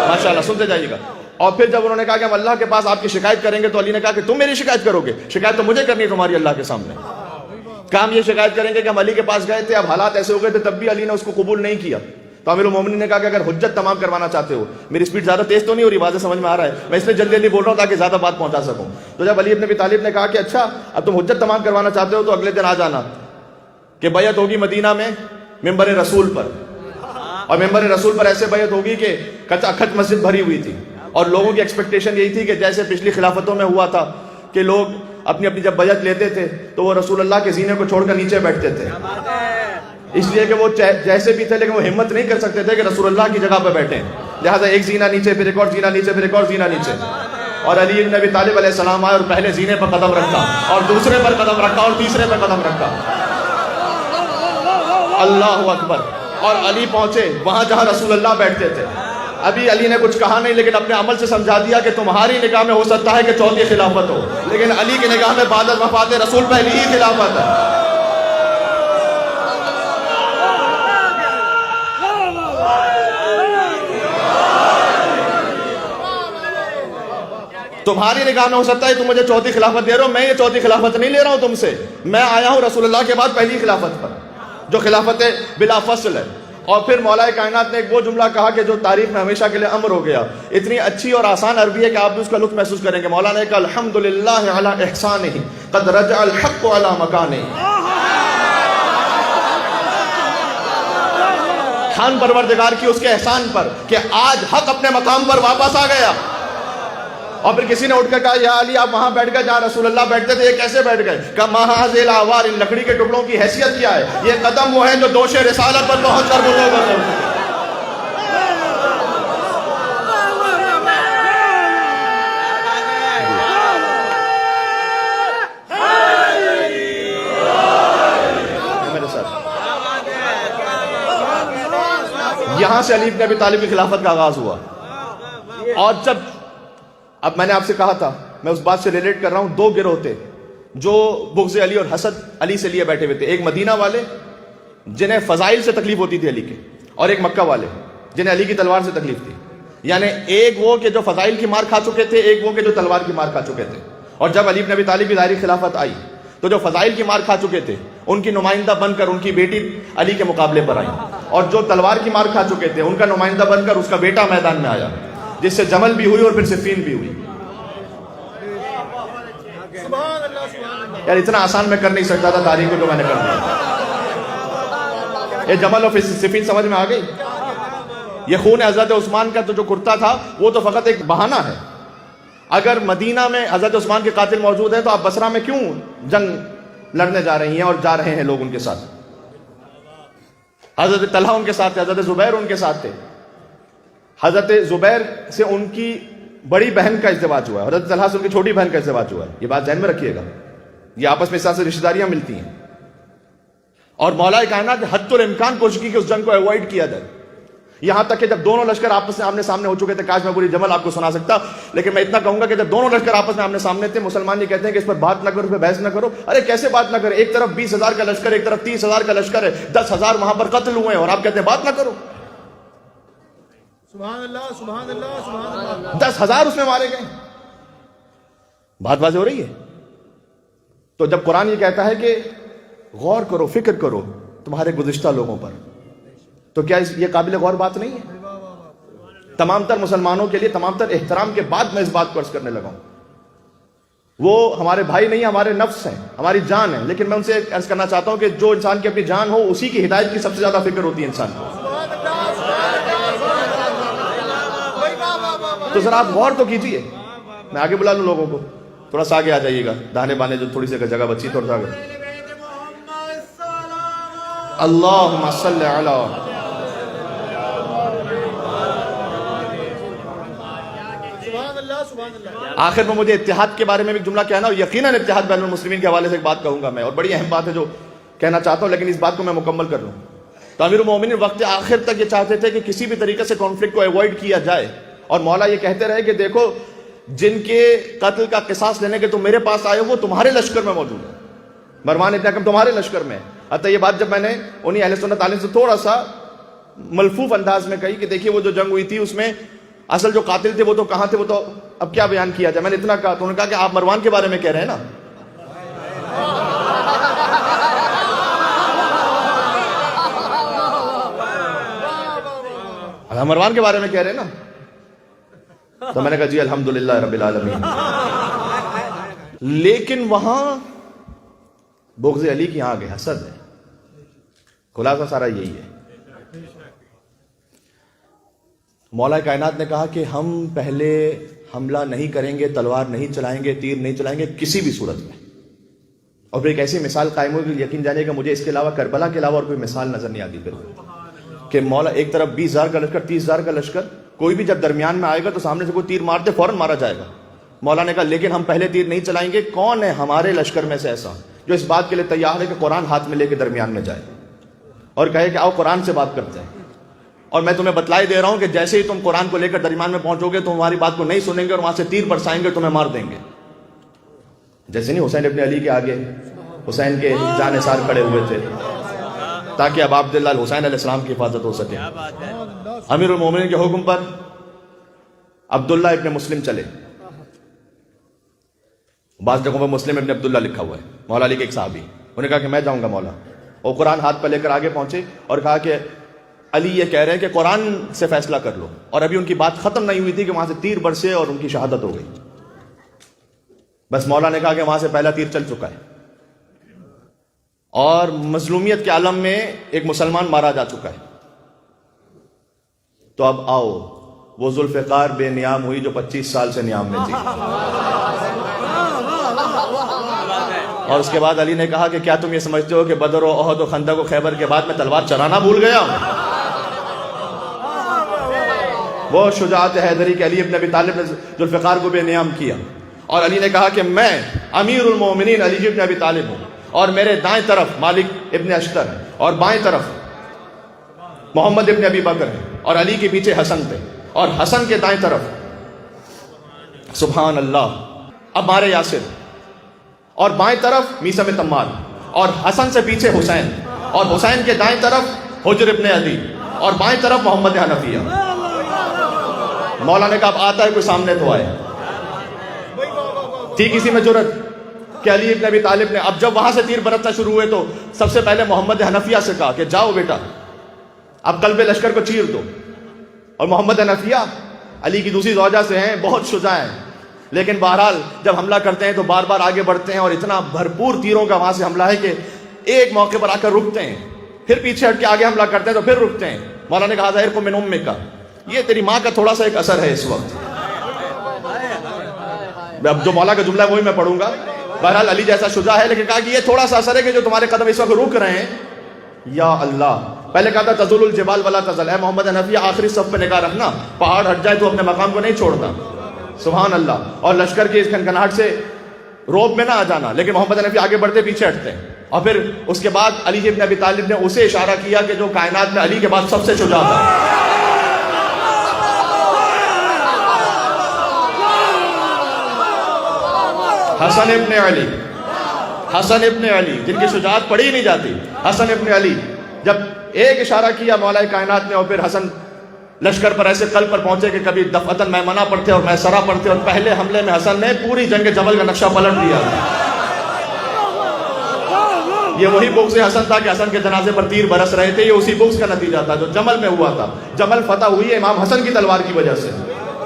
ماشاءاللہ، سنتے جائیے گا۔ اور پھر جب انہوں نے کہا کہ ہم اللہ کے پاس آپ کی شکایت کریں گے، تو علی نے کہا کہ تم میری شکایت کرو گے؟ شکایت تو مجھے کرنی ہے تمہاری اللہ کے سامنے۔ کہا ہم یہ شکایت کریں گے کہ ہم علی کے پاس گئے تھے، اب حالات ایسے ہو گئے تھے، تب بھی علی نے اس کو قبول نہیں کیا۔ تو امیر المومنین نے کہا کہ اگر حجت تمام کروانا چاہتے ہو، میری سپیڈ زیادہ تیز تو نہیں ہو رہی، واضح سمجھ میں آ رہا ہے، میں اس لیے جلدی جلدی بول رہا ہوں تاکہ زیادہ بات پہنچا سکوں۔ تو جب علی ابن ابی طالب نے کہا کہ اچھا اب تم حجت تمام کروانا چاہتے ہو تو اگلے دن آ جانا کہ بیعت ہوگی مدینہ میں ممبر رسول پر، اور ممبر رسول پر ایسے بیعت ہوگی کہ کچا کھچ مسجد بھری ہوئی تھی، اور لوگوں کی ایکسپیکٹیشن یہی تھی کہ جیسے پچھلی خلافتوں میں ہوا تھا کہ لوگ اپنی اپنی جب بیعت لیتے تھے تو وہ رسول اللہ کے زینے کو چھوڑ کر نیچے بیٹھتے تھے، اس لیے کہ وہ جیسے بھی تھے لیکن وہ ہمت نہیں کر سکتے تھے کہ رسول اللہ کی جگہ پہ بیٹھیں، لہٰذا ایک زینہ نیچے، پھر ایک اور زینہ نیچے، پھر ایک اور زینہ نیچے۔ اور علی بن ابی طالب علیہ السلام آئے اور پہلے زینے پر قدم رکھا، اور دوسرے پر قدم رکھا، اور تیسرے پر قدم رکھا۔ اللہ اکبر۔ اور علی پہنچے وہاں جہاں رسول اللہ بیٹھتے تھے۔ ابھی علی نے کچھ کہا نہیں، لیکن اپنے عمل سے سمجھا دیا کہ تمہاری نگاہ میں ہو سکتا ہے کہ چوتھی خلافت ہو، لیکن علی کی نگاہ میں بعد از وفات رسول پہلی ہی خلافت ہے۔ تمہاری نگاہ میں ہو سکتا ہے تم مجھے چوتھی خلافت دے رہے ہو، میں یہ چوتھی خلافت نہیں لے رہا ہوں تم سے، میں آیا ہوں رسول اللہ کے بعد پہلی خلافت پر جو خلافت بلا فصل ہے۔ اور پھر مولا کائنات نے ایک وہ جملہ کہا کہ جو تاریخ میں ہمیشہ کے لیے امر ہو گیا، اتنی اچھی اور آسان عربی ہے کہ آپ بھی اس کا لطف محسوس کریں گے۔ مولا نے کہا الحمدللہ علی احسانہ قد رجع الحق علی مکانہ، حمد پروردگار کی اس کے احسان پر کہ آج حق اپنے مقام پر واپس آ گیا۔ اور پھر کسی نے اٹھ کر کہا یا علی آپ وہاں بیٹھ گئے جہاں رسول اللہ بیٹھتے تھے، یہ کیسے بیٹھ گئے؟ کہا مہاذ الاوار، ان لکڑی کے ٹکڑوں کی حیثیت کیا ہے؟ یہ قدم وہ ہیں جو دوش رسالت پر پہنچ کر بزرگ ہوتے۔ یہاں سے علی بن ابی طالب کی خلافت کا آغاز ہوا۔ اور جب اب میں نے آپ سے کہا تھا، میں اس بات سے ریلیٹ کر رہا ہوں، 2 گروہ تھے جو بغض علی اور حسد علی سے لیے بیٹھے ہوئے تھے، ایک مدینہ والے جنہیں فضائل سے تکلیف ہوتی تھی علی کے، اور ایک مکہ والے جنہیں علی کی تلوار سے تکلیف تھی۔ یعنی ایک وہ کہ جو فضائل کی مار کھا چکے تھے، ایک وہ کہ جو تلوار کی مار کھا چکے تھے۔ اور جب علی بن ابی طالب کی ظاہری خلافت آئی تو جو فضائل کی مار کھا چکے تھے ان کی نمائندہ بن کر ان کی بیٹی علی کے مقابلے پر آئی، اور جو تلوار کی مار کھا چکے تھے ان کا نمائندہ بن کر اس کا بیٹا میدان میں آیا، جس سے جمل بھی ہوئی اور پھر صفین بھی ہوئی۔ یار اتنا آسان میں کر نہیں سکتا تھا تاریخ کو جو میں نے کر دیا۔ یہ جمل اور صفین سمجھ میں آ گئی؟ یہ خون حضرت عثمان کا تو جو کرتا تھا وہ تو فقط ایک بہانہ ہے۔ اگر مدینہ میں حضرت عثمان کے قاتل موجود ہیں تو آپ بصرہ میں کیوں جنگ لڑنے جا رہی ہیں اور جا رہے ہیں لوگ ان کے ساتھ؟ حضرت طلحہ ان کے ساتھ تھے، حضرت زبیر ان کے ساتھ تھے. حضرت زبیر سے ان کی بڑی بہن کا ازدواج ہوا ہے، حضرت طلحہ سے ان کی چھوٹی بہن کا ازدواج ہوا ہے. یہ بات ذہن میں رکھیے گا، یہ آپس میں اس طرح سے رشتہ داریاں ملتی ہیں. اور مولا کائنات نے حد الامکان کوشش کی کہ اس جنگ کو اوائڈ کیا جائے. یہاں تک کہ جب دونوں لشکر آپس میں آمنے سامنے ہو چکے تھے، کاش میں پوری جمل آپ کو سنا سکتا، لیکن میں اتنا کہوں گا کہ جب دونوں لشکر آپس میں آمنے سامنے تھے، مسلمان یہ کہتے ہیں کہ اس پر بات نہ کرو، اس پر بحث نہ کرو. ارے کیسے بات نہ کرے؟ ایک طرف 20,000 کا لشکر، ایک طرف 30,000 کا لشکر ہے، 10,000 وہاں پر قتل ہوئے ہیں، اور آپ کہتے ہیں بات نہ کرو. سبحان اللہ سبحان اللہ سبحان اللہ. 10,000 اس میں مارے گئے. بات واضح ہو رہی ہے. تو جب قرآن یہ کہتا ہے کہ غور کرو، فکر کرو تمہارے گزشتہ لوگوں پر، تو کیا یہ قابل غور بات نہیں ہے؟ تمام تر مسلمانوں کے لیے تمام تر احترام کے بعد میں اس بات کو عرض کرنے لگا ہوں. وہ ہمارے بھائی نہیں، ہمارے نفس ہیں، ہماری جان ہے. لیکن میں ان سے عرض کرنا چاہتا ہوں کہ جو انسان کی اپنی جان ہو، اسی کی ہدایت کی سب سے زیادہ فکر ہوتی ہے انسان کو. تو ذرا آپ غور تو کیجئے. میں آگے بلا لوں لوگوں کو، تھوڑا سا آگے آ جائیے گا، داہنے بانے جو تھوڑی سی جگہ بچی تھوڑا سا آگے. اللہم صلی علی. آخر میں مجھے اتحاد کے بارے میں بھی جملہ کہنا، اور یقیناً اتحاد بین المسلمین کے حوالے سے ایک بات کہوں گا میں، اور بڑی اہم بات ہے جو کہنا چاہتا ہوں، لیکن اس بات کو میں مکمل کر لوں. تو امیر المومنین وقت آخر تک یہ چاہتے تھے کہ کسی بھی طریقے سے کانفلکٹ کو ایوائڈ کیا جائے، اور مولا یہ کہتے رہے کہ دیکھو جن کے قتل کا قصاص لینے کے تم میرے پاس آئے ہو وہ تمہارے لشکر میں موجود ہے، مروان ابن حکم تمہارے لشکر میں. حتیٰ یہ بات جب میں نے انہی اہل سنت عالم سے تھوڑا سا ملفوف انداز میں کہی کہ دیکھیے وہ جو جنگ ہوئی تھی اس میں اصل جو قاتل تھے وہ تو کہاں تھے، وہ تو اب کیا بیان کیا جائے. میں نے اتنا کہا تو انہوں نے کہا کہ آپ مروان کے بارے میں کہہ رہے ہیں نا. مروان کے بارے میں کہہ رہے ہیں نا. تو میں نے کہا جی الحمدللہ رب العالمین. لیکن وہاں بغض علی کی یہاں آگے حسد ہے. خلاصہ سارا یہی ہے. مولا کائنات نے کہا کہ ہم پہلے حملہ نہیں کریں گے، تلوار نہیں چلائیں گے، تیر نہیں چلائیں گے کسی بھی صورت میں. اور پھر ایک ایسی مثال قائم ہوگی، یقین جانیے کہ مجھے اس کے علاوہ کربلا کے علاوہ اور کوئی مثال نظر نہیں آتی پھر، کہ مولا ایک طرف 20,000 کا لشکر، 30,000 کا لشکر، کوئی بھی جب درمیان میں آئے گا تو سامنے سے کوئی تیر مارتے فوراً مارا جائے گا. مولا نے کہا لیکن ہم پہلے تیر نہیں چلائیں گے. کون ہے ہمارے لشکر میں سے ایسا جو اس بات کے لیے تیار ہے کہ قرآن ہاتھ میں لے کے درمیان میں جائے اور کہے کہ آؤ قرآن سے بات کرتے ہیں؟ اور میں تمہیں بتلائی دے رہا ہوں کہ جیسے ہی تم قرآن کو لے کر درمیان میں پہنچو گے تو ہماری بات کو نہیں سنیں گے اور وہاں سے تیر برسائیں گے، تمہیں مار دیں گے. جیسے نہیں حسین ابن علی کے آگے حسین کے جان سار کھڑے ہوئے تھے تاکہ اب عبداللہ الحسین علیہ السلام کی حفاظت ہو سکے. امیر المومنین کے حکم پر عبداللہ ابن مسلم چلے. بعض جگہوں پر مسلم ابن عبداللہ لکھا ہوا ہے، مولا علی کے ایک صحابی. انہوں نے کہا کہ میں جاؤں گا مولا. اور قرآن ہاتھ پر لے کر آگے پہنچے اور کہا کہ علی یہ کہہ رہے ہیں کہ قرآن سے فیصلہ کر لو. اور ابھی ان کی بات ختم نہیں ہوئی تھی کہ وہاں سے تیر برسے اور ان کی شہادت ہو گئی. بس مولا نے کہا کہ وہاں سے پہلا تیر چل چکا ہے اور مظلومیت کے عالم میں ایک مسلمان مارا جا چکا ہے. تو اب آؤ وہ ذوالفقار بے نیام ہوئی جو 25 سال سے نیام میں تھی. اور اس کے بعد علی نے کہا کہ کیا تم یہ سمجھتے ہو کہ بدر و احد و خندق و خیبر کے بعد میں تلوار چلانا بھول گیا ہوں؟ وہ شجاعت حیدری کہ علی ابن ابی طالب نے ذوالفقار کو بے نیام کیا. اور علی نے کہا کہ میں امیر المومنین علی ابن ابی طالب ہوں اور میرے دائیں طرف مالک ابن اشتر ہے اور بائیں طرف محمد ابن ابی بکر ہے اور علی کے پیچھے حسن تھے اور حسن کے دائیں طرف سبحان اللہ عمار یاسر اور بائیں طرف میثم تمار اور حسن سے پیچھے حسین اور حسین کے دائیں طرف حجر ابن علی اور بائیں طرف محمد حنفیہ. مولا نے کہا اب آتا ہے کوئی سامنے تو آئے. تھی کسی میں جرت کہ علی ابن ابی طالب نے اب جب وہاں سے تیر برسنا شروع ہوئے تو سب سے پہلے محمد حنفیہ سے کہا کہ جاؤ بیٹا اب قلب لشکر کو چیر دو. اور محمد حنفیہ علی کی دوسری زوجہ سے ہیں، بہت شجاع ہیں، لیکن بہرحال جب حملہ کرتے ہیں تو بار بار آگے بڑھتے ہیں اور اتنا بھرپور تیروں کا وہاں سے حملہ ہے کہ ایک موقع پر آ کر رکتے ہیں، پھر پیچھے ہٹ کے آگے حملہ کرتے ہیں تو پھر رکتے ہیں. مولا نے کہا ظاہر کو من امک کا، یہ تیری ماں کا تھوڑا سا ایک اثر ہے اس وقت. اب جو مولا کا جملہ ہے وہی میں پڑھوں گا. بہرحال علی جیسا شجاع ہے, لیکن کہا کہ یہ تھوڑا سا اثر ہے کہ جو تمہارے قدم اس وقت رک رہے ہیں. یا اللہ, پہلے کہا تھا تزول الجبال ولا تزل, اے محمد حنفیہ آخری صف پہ نگاہ رکھنا, پہاڑ ہٹ جائے تو اپنے مقام کو نہیں چھوڑتا. سبحان اللہ. اور لشکر کی اس کھنکھناہٹ سے روب میں نہ آ جانا, لیکن محمد حنفی آگے بڑھتے پیچھے ہٹتے ہیں. اور پھر اس کے بعد علی ابن ابی طالب نے اسے اشارہ کیا کہ جو کائنات میں علی کے بعد سب سے شجاع تھا. حسن ابن علی, حسن ابن علی جن کی شجاعت پڑھی ہی نہیں جاتی. حسن ابن علی جب ایک اشارہ کیا مولا کائنات نے, اور پھر حسن لشکر پر ایسے قلب پر پہنچے کہ کبھی دفعتاً میمنہ پڑھتے اور میسرہ پڑھتے, اور پہلے حملے میں حسن نے پوری جنگ جمل کا نقشہ پلٹ دیا. یہ وہی بغض حسن تھا کہ حسن کے جنازے پر تیر برس رہے تھے, یہ اسی بغض کا نتیجہ تھا جو جمل میں ہوا تھا. جمل فتح ہوئی ہے امام حسن کی تلوار کی وجہ سے.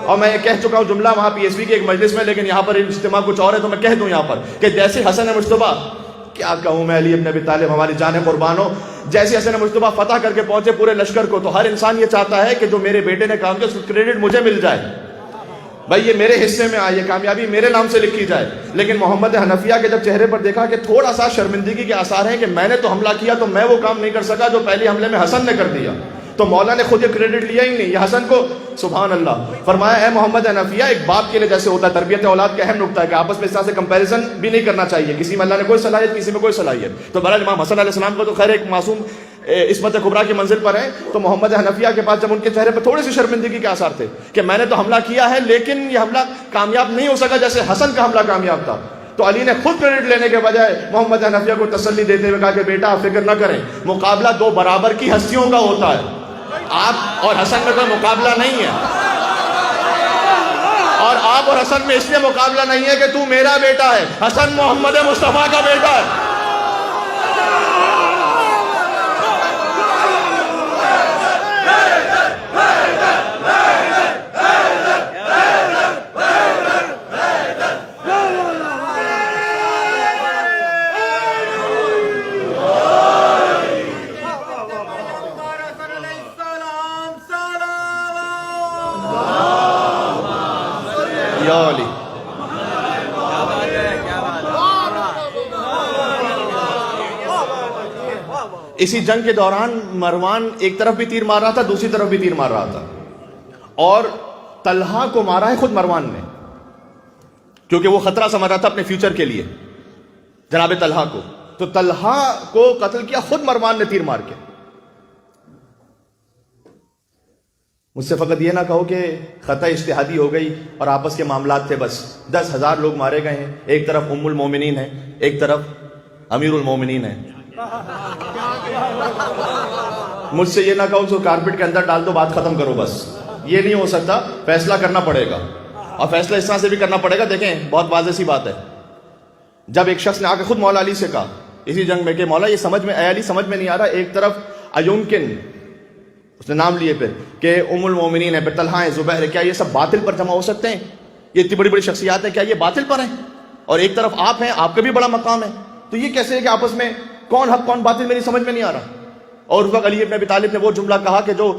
اور میں یہ کہہ چکا ہوں جملہ وہاں پی ایس بی کے ایک مجلس میں, لیکن یہاں پر اجتماع کچھ اور ہے تو میں کہہ دوں یہاں پر کہ جیسے حسن مجتبیٰ, کیا کہوں میں, علی ابن ابی طالب ہماری جان قربان ہو, جیسے حسن مجتبیٰ فتح کر کے پہنچے پورے لشکر کو, تو ہر انسان یہ چاہتا ہے کہ جو میرے بیٹے نے کام کیا اس کو کریڈٹ مجھے مل جائے, بھائی یہ میرے حصے میں آئے, یہ کامیابی میرے نام سے لکھی جائے. لیکن محمد حنفیہ کے جب چہرے پر دیکھا کہ تھوڑا سا شرمندگی کے آثار ہیں کہ میں نے تو حملہ کیا تو میں وہ کام نہیں کر سکا جو پہلے حملے میں حسن نے کر دیا, تو مولا نے خود یہ کریڈٹ لیا ہی نہیں, یہ حسن کو سبحان اللہ فرمایا اے محمد حنفیہ, ایک باپ کے لیے جیسے ہوتا ہے تربیت اولاد کا اہم نقطہ ہے کہ آپس میں اس طرح سے کمپیریزن بھی نہیں کرنا چاہیے, کسی میں اللہ نے کوئی صلاحیت کسی میں کوئی صلاحیت. تو بہرحال امام حسن علیہ السلام کو تو خیر ایک معصوم عصمت کبریٰ کی منزل پر ہیں, تو محمد حنفیہ کے پاس جب ان کے چہرے پر تھوڑی سی شرمندگی کے آثار تھے کہ میں نے تو حملہ کیا ہے لیکن یہ حملہ کامیاب نہیں ہو سکا جیسے حسن کا حملہ کامیاب تھا, تو علی نے خود کریڈٹ لینے کے بجائے محمد حنفیہ کو تسلی دیتے ہوئے کہا کہ بیٹا فکر نہ کریں, مقابلہ دو برابر کی ہستیوں کا ہوتا ہے, آپ اور حسن میں کوئی مقابلہ نہیں ہے, اور آپ اور حسن میں اس لیے مقابلہ نہیں ہے کہ تو میرا بیٹا ہے, حسن محمد مصطفیٰ کا بیٹا ہے. یا علی اسی جنگ کے دوران مروان ایک طرف بھی تیر مار رہا تھا, دوسری طرف بھی تیر مار رہا تھا, اور طلحہ کو مارا ہے خود مروان نے, کیونکہ وہ خطرہ سمجھ رہا تھا اپنے فیوچر کے لیے جناب طلحہ کو, تو طلحہ کو قتل کیا خود مروان نے تیر مار کے. مجھ سے فقط یہ نہ کہو کہ خطا اجتہادی ہو گئی اور آپس کے معاملات تھے, بس 10,000 لوگ مارے گئے ہیں, ایک طرف ام المومنین ہے, ایک طرف امیر المومنین ہے. مجھ سے یہ نہ کہو کہ کارپٹ کے اندر ڈال دو بات ختم کرو, بس یہ نہیں ہو سکتا, فیصلہ کرنا پڑے گا, اور فیصلہ اس طرح سے بھی کرنا پڑے گا. دیکھیں بہت واضح سی بات ہے, جب ایک شخص نے آ کے خود مولا علی سے کہا اسی جنگ میں کہ مولا یہ سمجھ میں, اے علی سمجھ میں نہیں آ رہا, ایک طرف ایمکن اس نے نام لیے پھر کہ ام المومنین ہے, پھر طلحہ ہے, زبیر ہے, کیا یہ سب باطل پر جمع ہو سکتے ہیں؟ یہ اتنی بڑی بڑی شخصیات ہیں, کیا یہ باطل پر ہیں؟ اور ایک طرف آپ ہیں, آپ کا بھی بڑا مقام ہے, تو یہ کیسے ہے کہ آپس میں کون حق کون باطل میری سمجھ میں نہیں آ رہا. اور اس وقت علی ابن ابی طالب نے وہ جملہ کہا کہ جو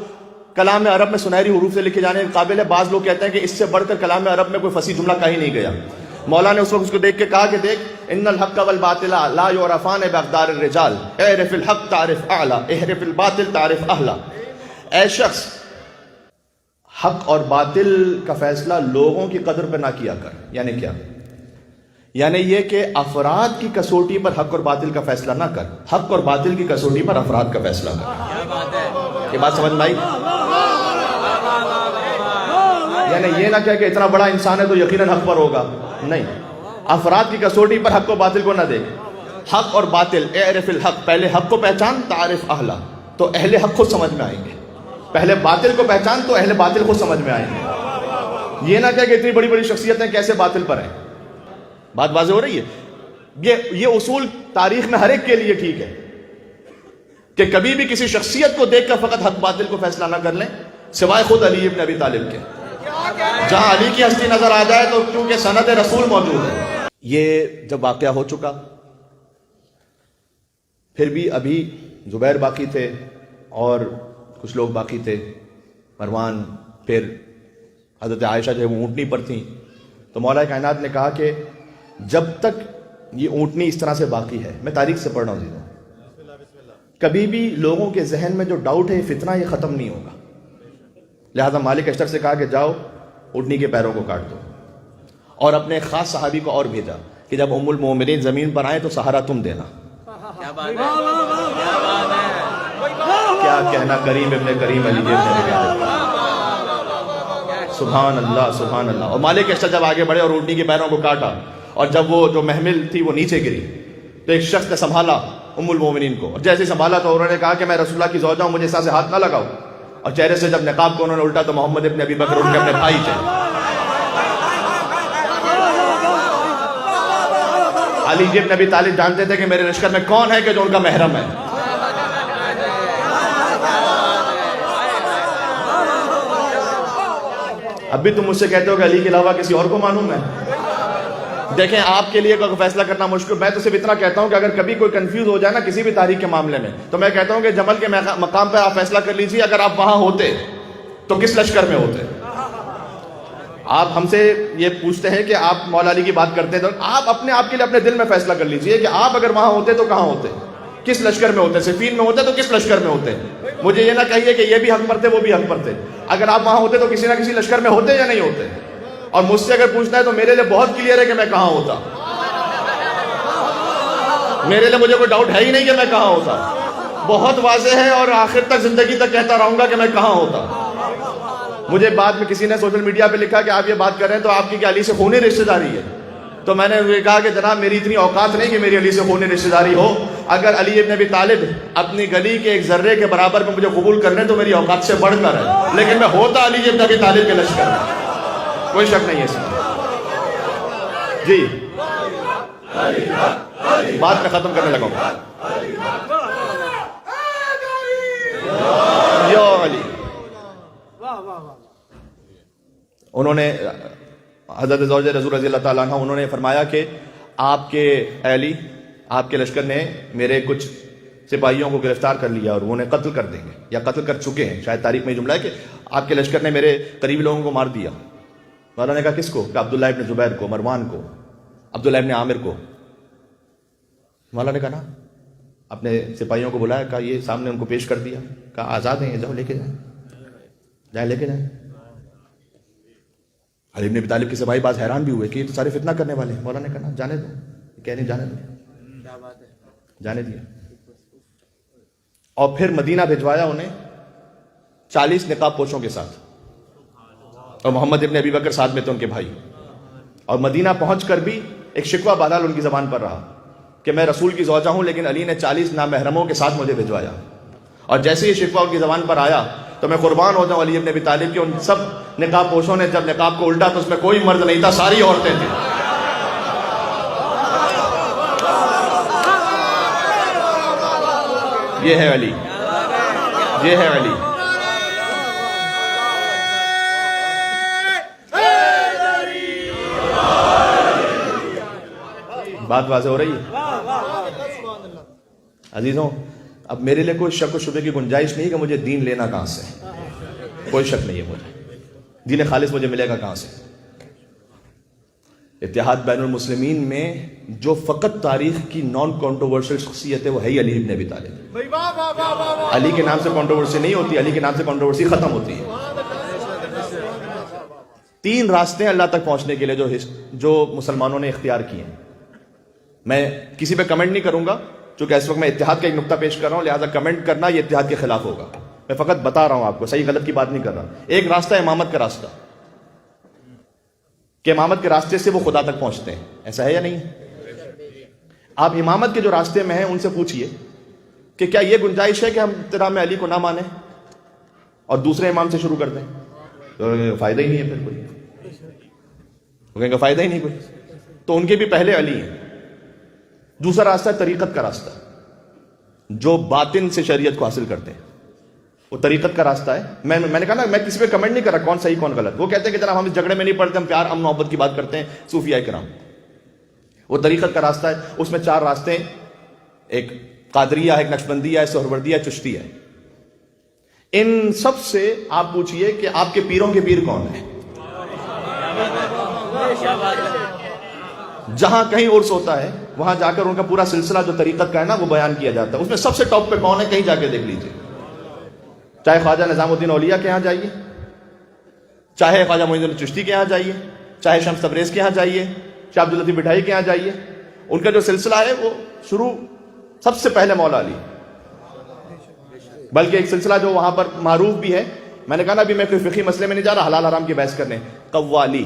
کلام عرب میں سنہری حروف سے لکھے جانے کے قابل ہے. بعض لوگ کہتے ہیں کہ اس سے بڑھ کر کلام عرب میں کوئی فصیح جملہ کہیں نہیں گیا. مولا نے اس وقت اس کو دیکھ کے کہا کہ دیکھ, ان الحق والباطل لا یعرفان باقدار الرجال, اعرف الحق تعرف اعلی, احرف الباطل تعرف اہلا. اے شخص, حق اور باطل کا فیصلہ لوگوں کی قدر پہ نہ کیا کر. یعنی کیا؟ یعنی یہ کہ افراد کی کسوٹی پر حق اور باطل کا فیصلہ نہ کر, حق اور باطل کی کسوٹی پر افراد کا فیصلہ کر. یہ بات سمجھ میں آئی؟ یعنی یہ نہ کہہ کہ اتنا بڑا انسان ہے تو یقیناً حق پر ہوگا, نہیں, افراد کی کسوٹی پر حق و باطل کو نہ دیکھ. حق اور باطل, اعرف الحق, پہلے حق کو پہچان, تعرف اہلا, تو اہل حق خود سمجھ میں آئیں گے. پہلے باطل کو پہچان تو اہل باطل خود سمجھ میں آئیں گے. یہ نہ کہہ کہ اتنی بڑی بڑی شخصیتیں کیسے باطل پر ہیں. بات واضح ہو رہی ہے؟ یہ اصول تاریخ میں ہر ایک کے لیے ٹھیک ہے کہ کبھی بھی کسی شخصیت کو دیکھ کر فقط حق باطل کو فیصلہ نہ کر لیں, سوائے خود علی ابن ابی طالب کے. جہاں علی کی ہستی نظر آ جائے تو کیونکہ سند رسول موجود ہے. یہ جب واقعہ ہو چکا, پھر بھی ابھی زبیر باقی تھے اور کچھ لوگ باقی تھے, مروان, پھر حضرت عائشہ جو ہے وہ اونٹنی پر تھیں, تو مولا کائنات نے کہا کہ جب تک یہ اونٹنی اس طرح سے باقی ہے، میں تاریخ سے پڑھ رہا ہوں جی، کبھی بھی لوگوں کے ذہن میں جو ڈاؤٹ ہے، یہ فتنہ یہ ختم نہیں ہوگا. لہذا مالک اشتر سے کہا کہ جاؤ اونٹنی کے پیروں کو کاٹ دو، اور اپنے خاص صحابی کو اور بھیجا کہ جب ام المومنین زمین پر آئیں تو سہارا تم دینا. کیا کہنا کریم ابن کریم علی ابن ابی طالب. سبحان اللہ سبحان اللہ. اور مالک اشتر جب آگے بڑھے اور اونٹنی کے پیروں کو کاٹا، اور جب وہ جو محمل تھی وہ نیچے گری تو ایک شخص نے سنبھالا ام المومنین کو، اور جیسے سنبھالا تو انہوں نے کہا کہ میں رسول اللہ کی زوجہ ہوں، مجھے اس طرح سے ہاتھ نہ لگاؤ. اور چہرے سے جب نقاب کو انہوں نے الٹا تو محمد ابن ابی بکر ان کے اپنے بھائی تھے. علی ابن ابی طالب جانتے تھے کہ میرے لشکر میں کون ہے کہ جو ان کا محرم ہے. اب بھی تم مجھ سے کہتے ہو کہ علی کے علاوہ کسی اور کو معلوم ہے. دیکھیں آپ کے لیے کوئی فیصلہ کرنا مشکل. میں تو صرف اتنا کہتا ہوں کہ اگر کبھی کوئی کنفیوز ہو جائے نا کسی بھی تاریخ کے معاملے میں، تو میں کہتا ہوں کہ جمل کے مقام پہ آپ فیصلہ کر لیجیے، اگر آپ وہاں ہوتے تو کس لشکر میں ہوتے. آپ ہم سے یہ پوچھتے ہیں کہ آپ مولا علی کی بات کرتے ہیں، تو آپ اپنے آپ کے لیے اپنے دل میں فیصلہ کر لیجیے کہ آپ اگر وہاں ہوتے تو کہاں ہوتے، کس لشکر میں ہوتے. صفین میں ہوتے تو کس لشکر میں ہوتے. مجھے یہ نہ کہیے کہ یہ بھی حق پر تھے وہ بھی حق پر تھے. اگر آپ وہاں ہوتے تو کسی نہ کسی لشکر میں ہوتے یا نہیں ہوتے. اور مجھ سے اگر پوچھنا ہے تو میرے لیے بہت کلیئر ہے کہ میں کہاں ہوتا. میرے لیے مجھے کوئی ڈاؤٹ ہے ہی نہیں کہ میں کہاں ہوتا. بہت واضح ہے اور آخر تک زندگی تک کہتا رہوں گا کہ میں کہاں ہوتا. مجھے بعد میں کسی نے سوشل میڈیا پہ لکھا کہ آپ یہ بات کر رہے ہیں تو آپ کی کیا علی سے خونی رشتہ داری ہے. تو میں نے کہا کہ جناب میری اتنی اوقات نہیں کہ میری علی سے خونی رشتہ داری ہو. اگر علی ابن ابی طالب اپنی گلی کے ایک ذرے کے برابر میں مجھے قبول کر رہے تو میری اوقات سے بڑھ کر ہے، لیکن میں ہوتا علی ابن ابی طالب کے لشکر میں. کوئی شک نہیں ہے اس میں. جی بات میں ختم کرنے لگا ہوں. یا علی. انہوں نے حضرت زوجہ رسول رضی اللہ تعالیٰ عنہ انہوں نے فرمایا کہ آپ کے علی آپ کے لشکر نے میرے کچھ سپاہیوں کو گرفتار کر لیا اور وہ انہیں قتل کر دیں گے یا قتل کر چکے ہیں. شاید تاریخ میں یہ جملہ ہے کہ آپ کے لشکر نے میرے قریبی لوگوں کو مار دیا. مولا نے کہا کس کو؟ کہ عبداللہ ابن زبیر کو، مروان کو، عبداللہ ابن عامر کو. مولا نے کہا نا اپنے سپاہیوں کو بلایا، کہا یہ سامنے ان کو پیش کر دیا، کہا آزاد ہیں، جاؤ لے کے جائیں، جائیں لے کے جائیں. علی ابن ابی طالب کے سپاہی بعض حیران بھی ہوئے کہ یہ تو سارے فتنہ کرنے والے ہیں. مولا نے کہا نا جانے دو، کہہ نہیں جانے دو، جانے دیا. اور پھر مدینہ بھجوایا انہیں 40 نقاب پوشوں کے ساتھ، اور محمد ابن ابی بکر ساتھ میں تھے ان کے بھائی. اور مدینہ پہنچ کر بھی ایک شکوہ بہرحال ان کی زبان پر رہا کہ میں رسول کی زوجہ ہوں، لیکن علی نے 40 نامحرموں کے ساتھ مجھے بھجوایا. اور جیسے یہ شکوہ ان کی زبان پر آیا تو میں قربان ہو جاؤں علی ابن ابی طالب کی، ان سب نقاب پوشوں نے جب نقاب کو الٹا تو اس میں کوئی مرد نہیں تھا، ساری عورتیں تھیں. یہ ہے علی، یہ ہے علی. بات واضح ہو رہی ہے عزیزوں. اب میرے لیے کوئی شک و شبے کی گنجائش نہیں کہ مجھے دین لینا کہاں سے. کوئی شک نہیں ہے مجھے دین خالص مجھے ملے گا کہاں سے. اتحاد بین المسلمین میں جو فقط تاریخ کی نان کنٹروورشل شخصیت ہے وہ ہے علی ابن ابی طالب. علی کے نام سے کنٹروورسی نہیں ہوتی، علی کے نام سے کنٹروورسی ختم ہوتی ہے. 3 راستے ہیں اللہ تک پہنچنے کے لیے جو مسلمانوں نے اختیار کیے ہیں. میں کسی پہ کمنٹ نہیں کروں گا چونکہ اس وقت میں اتحاد کا ایک نقطہ پیش کر رہا ہوں، لہذا کمنٹ کرنا یہ اتحاد کے خلاف ہوگا. میں فقط بتا رہا ہوں آپ کو، صحیح غلط کی بات نہیں کر رہا. ایک راستہ ہے امامت کا راستہ، کہ امامت کے راستے سے وہ خدا تک پہنچتے ہیں. ایسا ہے یا نہیں؟ آپ امامت کے جو راستے میں ہیں ان سے پوچھئے کہ کیا یہ گنجائش ہے کہ ہم احترام علی کو نہ مانیں اور دوسرے امام سے شروع کر دیں؟ تو فائدہ ہی نہیں ہے. پھر کوئی کہیں گے فائدہ ہی نہیں کوئی. تو ان کے بھی پہلے علی ہیں. دوسرا راستہ ہے طریقت کا راستہ، جو باطن سے شریعت کو حاصل کرتے ہیں. وہ طریقت کا راستہ ہے. میں نے کہا نا میں کسی پہ کمنٹ نہیں کر رہا کون صحیح کون غلط. وہ کہتے ہیں کہ جناب ہم اس جھگڑے میں نہیں پڑتے، ہم پیار امن محبت کی بات کرتے ہیں صوفیاء کرام. وہ طریقت کا راستہ ہے. اس میں 4 راستے ہیں، ایک قادریہ ہے، ایک نقشبندیہ ہے، سہروردیہ ہے، چشتی ہے. ان سب سے آپ پوچھئے کہ آپ کے پیروں کے پیر کون ہیں. جہاں کہیں عرس ہوتا ہے وہاں جا کر ان کا پورا سلسلہ جو طریقت کا ہے نا وہ بیان کیا جاتا ہے. اس میں سب سے ٹاپ پہ کون ہے کہیں جا کے دیکھ لیجیے. چاہے خواجہ نظام الدین اولیاء کے یہاں جائیے, چاہے خواجہ معین الدین چشتی کے یہاں جائیے, چاہے شمس تبریز کے یہاں جائیے, چاہے عبداللطیف بٹھائی کے یہاں جائیے, ان کا جو سلسلہ ہے وہ شروع سب سے پہلے مولا علی. بلکہ ایک سلسلہ جو وہاں پر معروف بھی ہے, میں نے کہا نا ابھی میں کوئی فقہی مسئلے میں نہیں جا رہا, حلال حرام کی بحث کرنے, قوالی.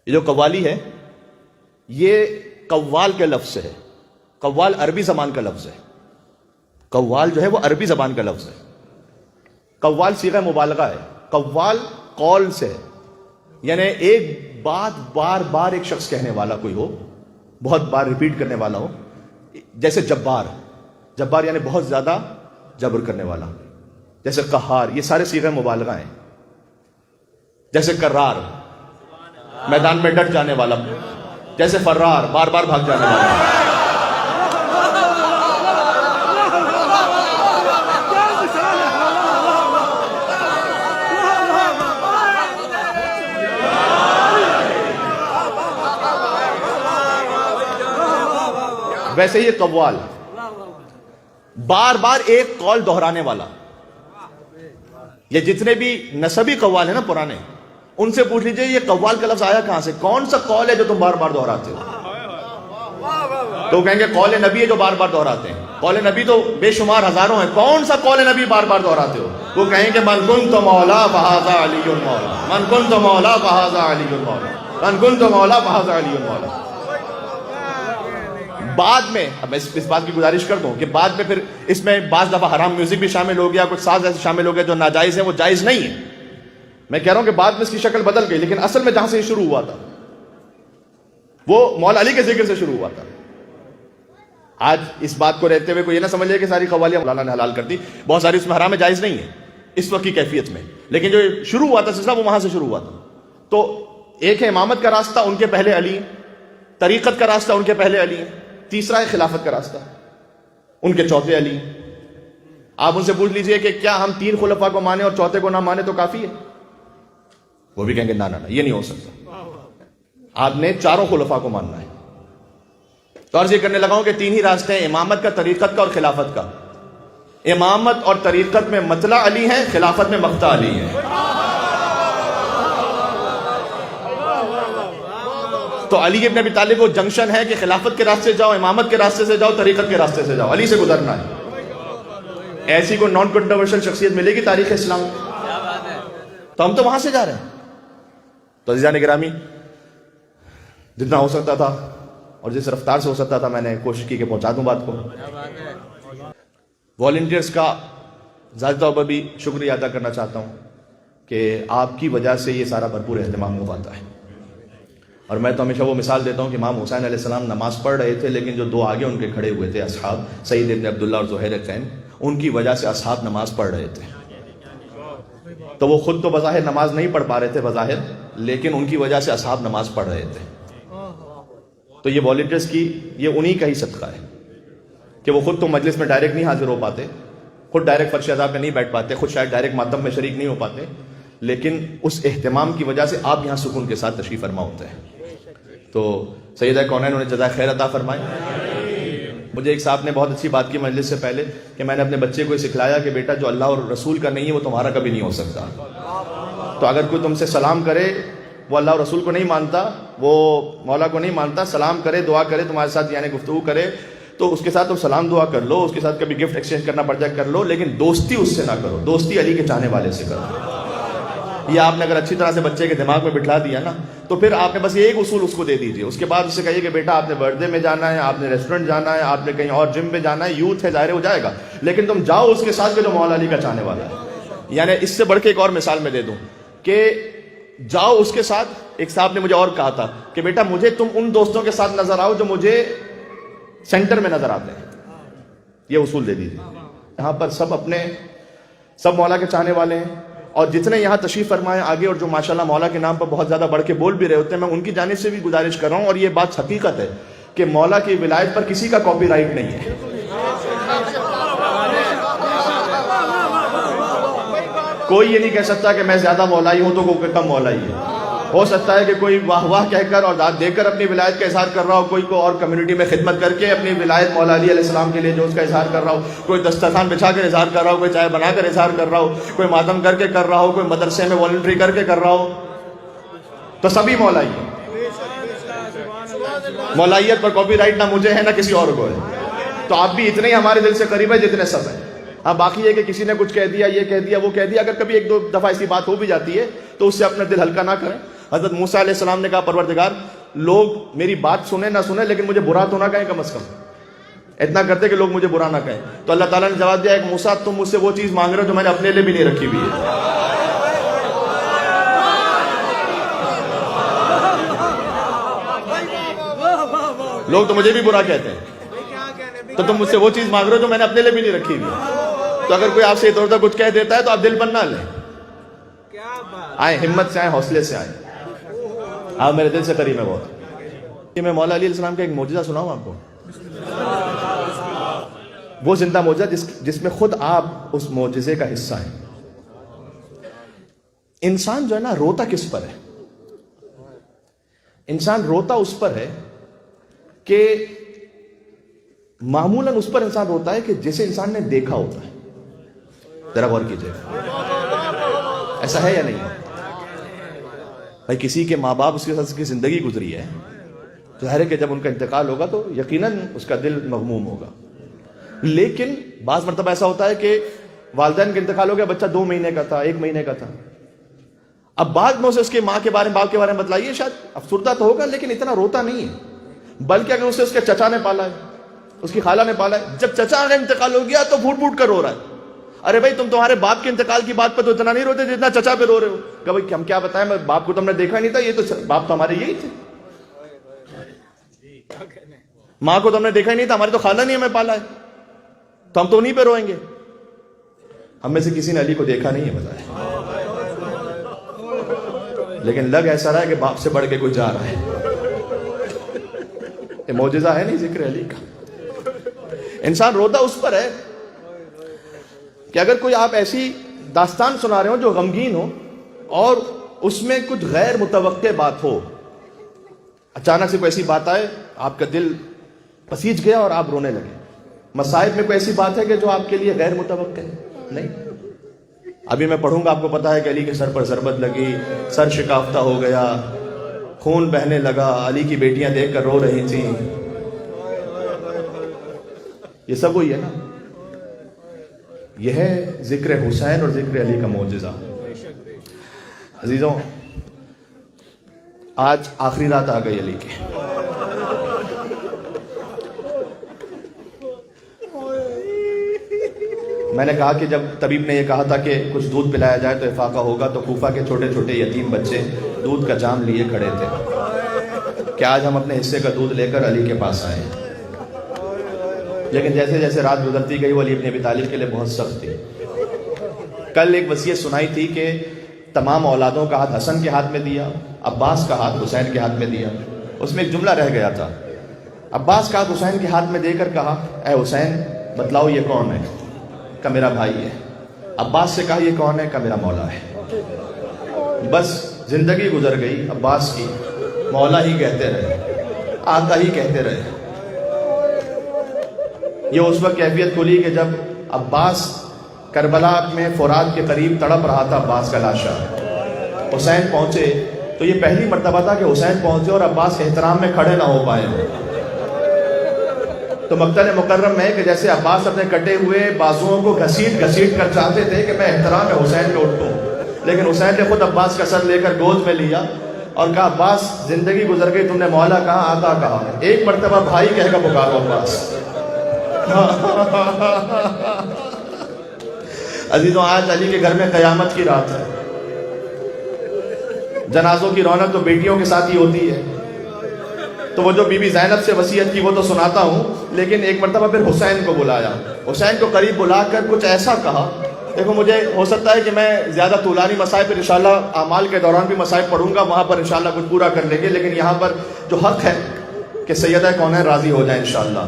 یہ جو قوالی ہے یہ قوال کے لفظ سے ہے. قوال عربی زبان کا لفظ ہے. قوال جو ہے وہ عربی زبان کا لفظ ہے. قوال صیغہ مبالغہ ہے. قوال قول سے ہے, یعنی ایک بات بار بار ایک شخص کہنے والا کوئی ہو, بہت بار ریپیٹ کرنے والا ہو. جیسے جبار, جبار یعنی بہت زیادہ جبر کرنے والا. جیسے قہار, یہ سارے صیغہ مبالغہ ہیں. جیسے کرار, میدان میں ڈٹ جانے والا. جیسے فرار, بار بار بھاگ جانے والا. ویسے یہ قوال, بار بار ایک قول دہرانے والا. یہ جتنے بھی نسبی قوال ہیں نا پرانے, ان سے پوچھ لیجئے یہ قوال کا لفظ آیا کہاں سے, کون سا قول ہے جو تم بار بار دہراتے ہو. تو کہیں گے قول نبی ہے جو بار بار دہراتے ہیں. قول نبی تو بے شمار ہزاروں ہیں, کون سا قول نبی بار بار دہراتے ہو. وہ کہیں گے من کنت مولا فہذا علی مولا, من کنت مولا فہذا علی مولا, من کنت مولا فہذا علی مولا. بعد میں اب میں اس بات کی گزارش کر دوں کہ بعد میں پھر اس میں بعض دفعہ حرام میوزک بھی شامل ہو گیا, کچھ ساز ایسے شامل ہو گئے جو ناجائز ہیں, وہ جائز نہیں ہے. میں کہہ رہا ہوں کہ بعد میں اس کی شکل بدل گئی, لیکن اصل میں جہاں سے یہ شروع ہوا تھا وہ مولا علی کے ذکر سے شروع ہوا تھا. آج اس بات کو رہتے ہوئے کوئی یہ نہ سمجھ لے کہ ساری قوالیاں مولانا نے حلال کر دی, بہت ساری اس میں حرام جائز نہیں ہے اس وقت کی کیفیت میں, لیکن جو شروع ہوا تھا سلسلہ وہ وہاں سے شروع ہوا تھا. تو ایک ہے امامت کا راستہ, ان کے پہلے علی ہیں. طریقت کا راستہ, ان کے پہلے علی ہیں. تیسرا ہے خلافت کا راستہ, ان کے چوتھے علی ہیں. آپ ان سے پوچھ لیجئے کہ کیا ہم 3 خلفاء کو مانیں اور چوتھے کو نہ مانیں تو کافی ہے, وہ بھی کہیں گے نہ یہ نہیں ہو سکتا, آپ نے 4 خلفاء کو ماننا ہے. تو عرض یہ کرنے لگا ہوں کہ 3 ہی راستے ہیں, امامت کا, طریقت کا اور خلافت کا. امامت اور طریقت میں مطلع علی ہے, خلافت میں مقطع علی ہے. تو علی ابن ابی طالب وہ جنکشن ہے کہ خلافت کے راستے جاؤ, امامت کے راستے سے جاؤ, طریقت کے راستے سے جاؤ, علی سے گزرنا ہے. ایسی کوئی نان کنٹروورشل شخصیت ملے گی تاریخ اسلام میں؟ تو ہم تو وہاں سے جا رہے ہیں. تو عزیزان گرامی, جتنا ہو سکتا تھا اور جس رفتار سے ہو سکتا تھا میں نے کوشش کی کہ پہنچا دوں بات کو. والنٹیئرز کا ذاتی طور پر بھی شکریہ ادا کرنا چاہتا ہوں کہ آپ کی وجہ سے یہ سارا بھرپور اہتمام ہو پاتا ہے. اور میں تو ہمیشہ وہ مثال دیتا ہوں کہ امام حسین علیہ السلام نماز پڑھ رہے تھے, لیکن جو 2 آگے ان کے کھڑے ہوئے تھے اصحاب, سعید ابن عبداللہ اور زہیر قین, ان کی وجہ سے اصحاب نماز پڑھ رہے تھے. تو وہ خود تو بظاہر نماز نہیں پڑھ پا رہے تھے بظاہر, لیکن ان کی وجہ سے اصحاب نماز پڑھ رہے تھے. تو یہ والنٹیئرز کی یہ انہی کا ہی صدقہ ہے کہ وہ خود تو مجلس میں ڈائریکٹ نہیں حاضر ہو پاتے, خود ڈائریکٹ فرش عذاب میں نہیں بیٹھ پاتے, خود شاید ڈائریکٹ ماتم میں شریک نہیں ہو پاتے, لیکن اس اہتمام کی وجہ سے آپ یہاں سکون کے ساتھ تشریف فرما ہوتے ہیں. تو سیدہ کونین انہیں جزائے خیر عطا فرمائے. مجھے ایک صاحب نے بہت اچھی بات کی مجلس سے پہلے کہ میں نے اپنے بچے کو یہ سکھلایا کہ بیٹا جو اللہ اور رسول کا نہیں ہے وہ تمہارا کبھی نہیں ہو سکتا. تو اگر کوئی تم سے سلام کرے, وہ اللہ اور رسول کو نہیں مانتا, وہ مولا کو نہیں مانتا, سلام کرے, دعا کرے, تمہارے ساتھ یعنی گفتگو کرے, تو اس کے ساتھ تم سلام دعا کر لو, اس کے ساتھ کبھی گفٹ ایکسچینج کرنا پڑ جائے کر لو, لیکن دوستی اس سے نہ کرو. دوستی علی کے چاہنے والے سے کرو. یہ آپ نے اگر اچھی طرح سے بچے کے دماغ میں بٹھلا دیا نا, تو پھر آپ نے بس یہ ایک اصول اس کو دے دیجیے. اس کے بعد اسے کہیے کہ بیٹا آپ نے برتھ ڈے میں جانا ہے, آپ نے ریسٹورنٹ جانا ہے, آپ نے کہیں اور جم میں جانا ہے, یوتھ ہے ظاہر ہو جائے گا, لیکن تم جاؤ اس کے ساتھ کہ جو مولا علی کا چاہنے والا ہے. یعنی اس سے بڑھ کے ایک اور مثال میں دے دوں کہ جاؤ اس کے ساتھ. ایک صاحب نے مجھے اور کہا تھا کہ بیٹا مجھے تم ان دوستوں کے ساتھ نظر آؤ جو مجھے سینٹر میں نظر آتے ہیں. یہ اصول دے دیجیے. یہاں پر سب مولا کے چاہنے والے ہیں, اور جتنے یہاں تشریف فرمائے آگے اور جو ماشاءاللہ مولا کے نام پر بہت زیادہ بڑھ کے بول بھی رہے ہوتے ہیں, میں ان کی جانب سے بھی گزارش کر رہا ہوں, اور یہ بات حقیقت ہے کہ مولا کی ولایت پر کسی کا کاپی رائٹ نہیں ہے. کوئی یہ نہیں کہہ سکتا کہ میں زیادہ مولائی ہوں تو کوئی کم مولائی ہے. ہو سکتا ہے کہ کوئی واہ واہ کہہ کر اور داد دے کر اپنی ولایت کا اظہار کر رہا ہو، کوئی کو اور کمیونٹی میں خدمت کر کے اپنی ولایت مولا علی علیہ السلام کے لیے جو اس کا اظہار کر رہا ہو، کوئی دسترخوان بچھا کر اظہار کر رہا ہو، کوئی چائے بنا کر اظہار کر رہا ہو، کوئی ماتم کر کے کر رہا ہو، کوئی مدرسے میں والنٹری کر کے کر رہا ہو، تو سبھی مولائی ہیں۔ مولائیت پر کاپی رائٹ نہ مجھے ہے نہ کسی اور کو ہے، تو آپ بھی اتنے ہی ہمارے دل سے قریب ہے جتنے سب ہیں۔ ہاں باقی ہے کہ کسی نے کچھ کہہ دیا، یہ کہہ دیا، وہ کہہ دیا، اگر کبھی ایک دو دفعہ ایسی بات ہو بھی جاتی ہے تو اس سے اپنا دل ہلکا نہ کریں۔ حضرت موسیٰ علیہ السلام نے کہا پروردگار لوگ میری بات سنیں نہ سنیں لیکن مجھے برا تو نہ کہیں، کم از کم اتنا کرتے کہ لوگ مجھے برا نہ کہیں۔ تو اللہ تعالیٰ نے جواب دیا کہ موسیٰ تم مجھ سے وہ چیز مانگ رہے ہو جو میں نے اپنے لیے بھی نہیں رکھی ہوئی ہے۔ لوگ تو مجھے بھی برا کہتے ہیں، تو تم مجھ سے وہ چیز مانگ رہے ہو جو میں نے اپنے لیے بھی نہیں رکھی ہوئی۔ تو اگر کوئی آپ سے ادھر ادھر کچھ کہہ دیتا ہے تو آپ دل پر نہ لیں، آئیں ہمت سے، آئیں حوصلے سے، آئیں۔ آپ میرے دل سے قریب ہے بہت۔ کہ میں مولا علی علیہ السلام کا ایک معجزہ سناؤں آپ کو، وہ زندہ معجزہ جس میں خود آپ اس معجزے کا حصہ ہیں۔ انسان جو ہے نا روتا کس پر ہے؟ انسان روتا اس پر ہے کہ معمولاً اس پر انسان روتا ہے کہ جسے انسان نے دیکھا ہوتا ہے۔ ذرا غور کیجئے، ایسا ہے یا نہیں ہے؟ بھائی کسی کے ماں باپ اس کے ساتھ کی زندگی گزری ہے، ظاہر ہے کہ جب ان کا انتقال ہوگا تو یقیناً اس کا دل مغموم ہوگا۔ لیکن بعض مرتبہ ایسا ہوتا ہے کہ والدین کا انتقال ہو گیا، بچہ 2 مہینے کا تھا، 1 مہینے کا تھا، اب بعد میں اسے اس کی ماں کے بارے میں، باپ کے بارے میں بتلائیے، شاید افسردہ تو ہوگا لیکن اتنا روتا نہیں ہے، بلکہ اگر اسے اس کے چچا نے پالا ہے، اس کی خالہ نے پالا ہے، جب چچا کا انتقال ہو گیا تو پھوٹ پھوٹ کر رو رہا ہے۔ ارے بھائی تمہارے باپ کے انتقال کی بات پہ تو اتنا نہیں روتے جتنا چچا پہ رو رہے ہو۔ کہ بھائی ہم کیا بتائیں، باپ کو تو ہم نے دیکھا نہیں تھا، یہ تو باپ تو ہمارے یہی تھے، ماں کو تو ہم نے دیکھا ہی نہیں تھا، ہماری تو خالہ نہیں ہمیں پالا ہے، تو ہم تو انہیں پہ روئیں گے۔ ہم میں سے کسی نے علی کو دیکھا نہیں ہے بتایا، لیکن لگ ایسا رہا ہے کہ باپ سے بڑھ کے کوئی جا رہا ہے۔ یہ معجزہ ہے نہیں ذکر علی کا۔ انسان روتا اس پر ہے کہ اگر کوئی آپ ایسی داستان سنا رہے ہو جو غمگین ہو اور اس میں کچھ غیر متوقع بات ہو، اچانک سے کوئی ایسی بات آئے، آپ کا دل پسیج گیا اور آپ رونے لگے۔ مصائب میں کوئی ایسی بات ہے کہ جو آپ کے لیے غیر متوقع ہے؟ نہیں۔ ابھی میں پڑھوں گا، آپ کو پتا ہے کہ علی کے سر پر ضربت لگی، سر شکافتہ ہو گیا، خون بہنے لگا، علی کی بیٹیاں دیکھ کر رو رہی تھیں، یہ سب وہی ہے نا۔ یہ ہے ذکر حسین اور ذکر علی کا معجزہ۔ عزیزوں آج آخری رات آ گئی علی کی۔ میں نے کہا کہ جب طبیب نے یہ کہا تھا کہ کچھ دودھ پلایا جائے تو افاقہ ہوگا، تو کوفہ کے چھوٹے چھوٹے یتیم بچے دودھ کا جام لیے کھڑے تھے کہ آج ہم اپنے حصے کا دودھ لے کر علی کے پاس آئے۔ لیکن جیسے جیسے رات گزرتی گئی وہ علی ابن ابی طالب کے لیے بہت سخت تھی۔ کل ایک وصیت سنائی تھی کہ تمام اولادوں کا ہاتھ حسن کے ہاتھ میں دیا، عباس کا ہاتھ حسین کے ہاتھ میں دیا۔ اس میں ایک جملہ رہ گیا تھا، عباس کا ہاتھ حسین کے ہاتھ میں دے کر کہا اے حسین بتلاؤ یہ کون ہے؟ کہ میرا بھائی ہے۔ عباس سے کہا یہ کون ہے؟ کہ میرا مولا ہے۔ بس زندگی گزر گئی عباس کی، مولا ہی کہتے رہے، آقا ہی کہتے رہے۔ یہ اس وقت کیفیت کھلی کہ جب عباس کربلا میں فرات کے قریب تڑپ رہا تھا، عباس کا لاشا، حسین پہنچے تو یہ پہلی مرتبہ تھا کہ حسین پہنچے اور عباس احترام میں کھڑے نہ ہو پائے۔ تو مقتل مکرم میں کہ جیسے عباس اپنے کٹے ہوئے بازوؤں کو گھسیٹ گھسیٹ کر چاہتے تھے کہ میں احترام حسین پہ اٹھوں، لیکن حسین نے خود عباس کا سر لے کر گود میں لیا اور کہا عباس زندگی گزر گئی، تم نے مولا کہا، آقا کہا، ایک مرتبہ بھائی کہہ کر پکارو عباس۔ عزیزوں آج علی کے گھر میں قیامت کی رات ہے۔ جنازوں کی رونق تو بیٹیوں کے ساتھ ہی ہوتی ہے، تو وہ جو بی بی زینب سے وصیت کی وہ تو سناتا ہوں، لیکن ایک مرتبہ پھر حسین کو بلایا، حسین کو قریب بلا کر کچھ ایسا کہا۔ دیکھو مجھے ہو سکتا ہے کہ میں زیادہ طولانی مسائل پر انشاءاللہ اعمال کے دوران بھی مسائل پڑھوں گا، وہاں پر انشاءاللہ کچھ پورا کر لیں گے، لیکن یہاں پر جو حق ہے کہ سیدہ کونین راضی ہو جائیں انشاءاللہ۔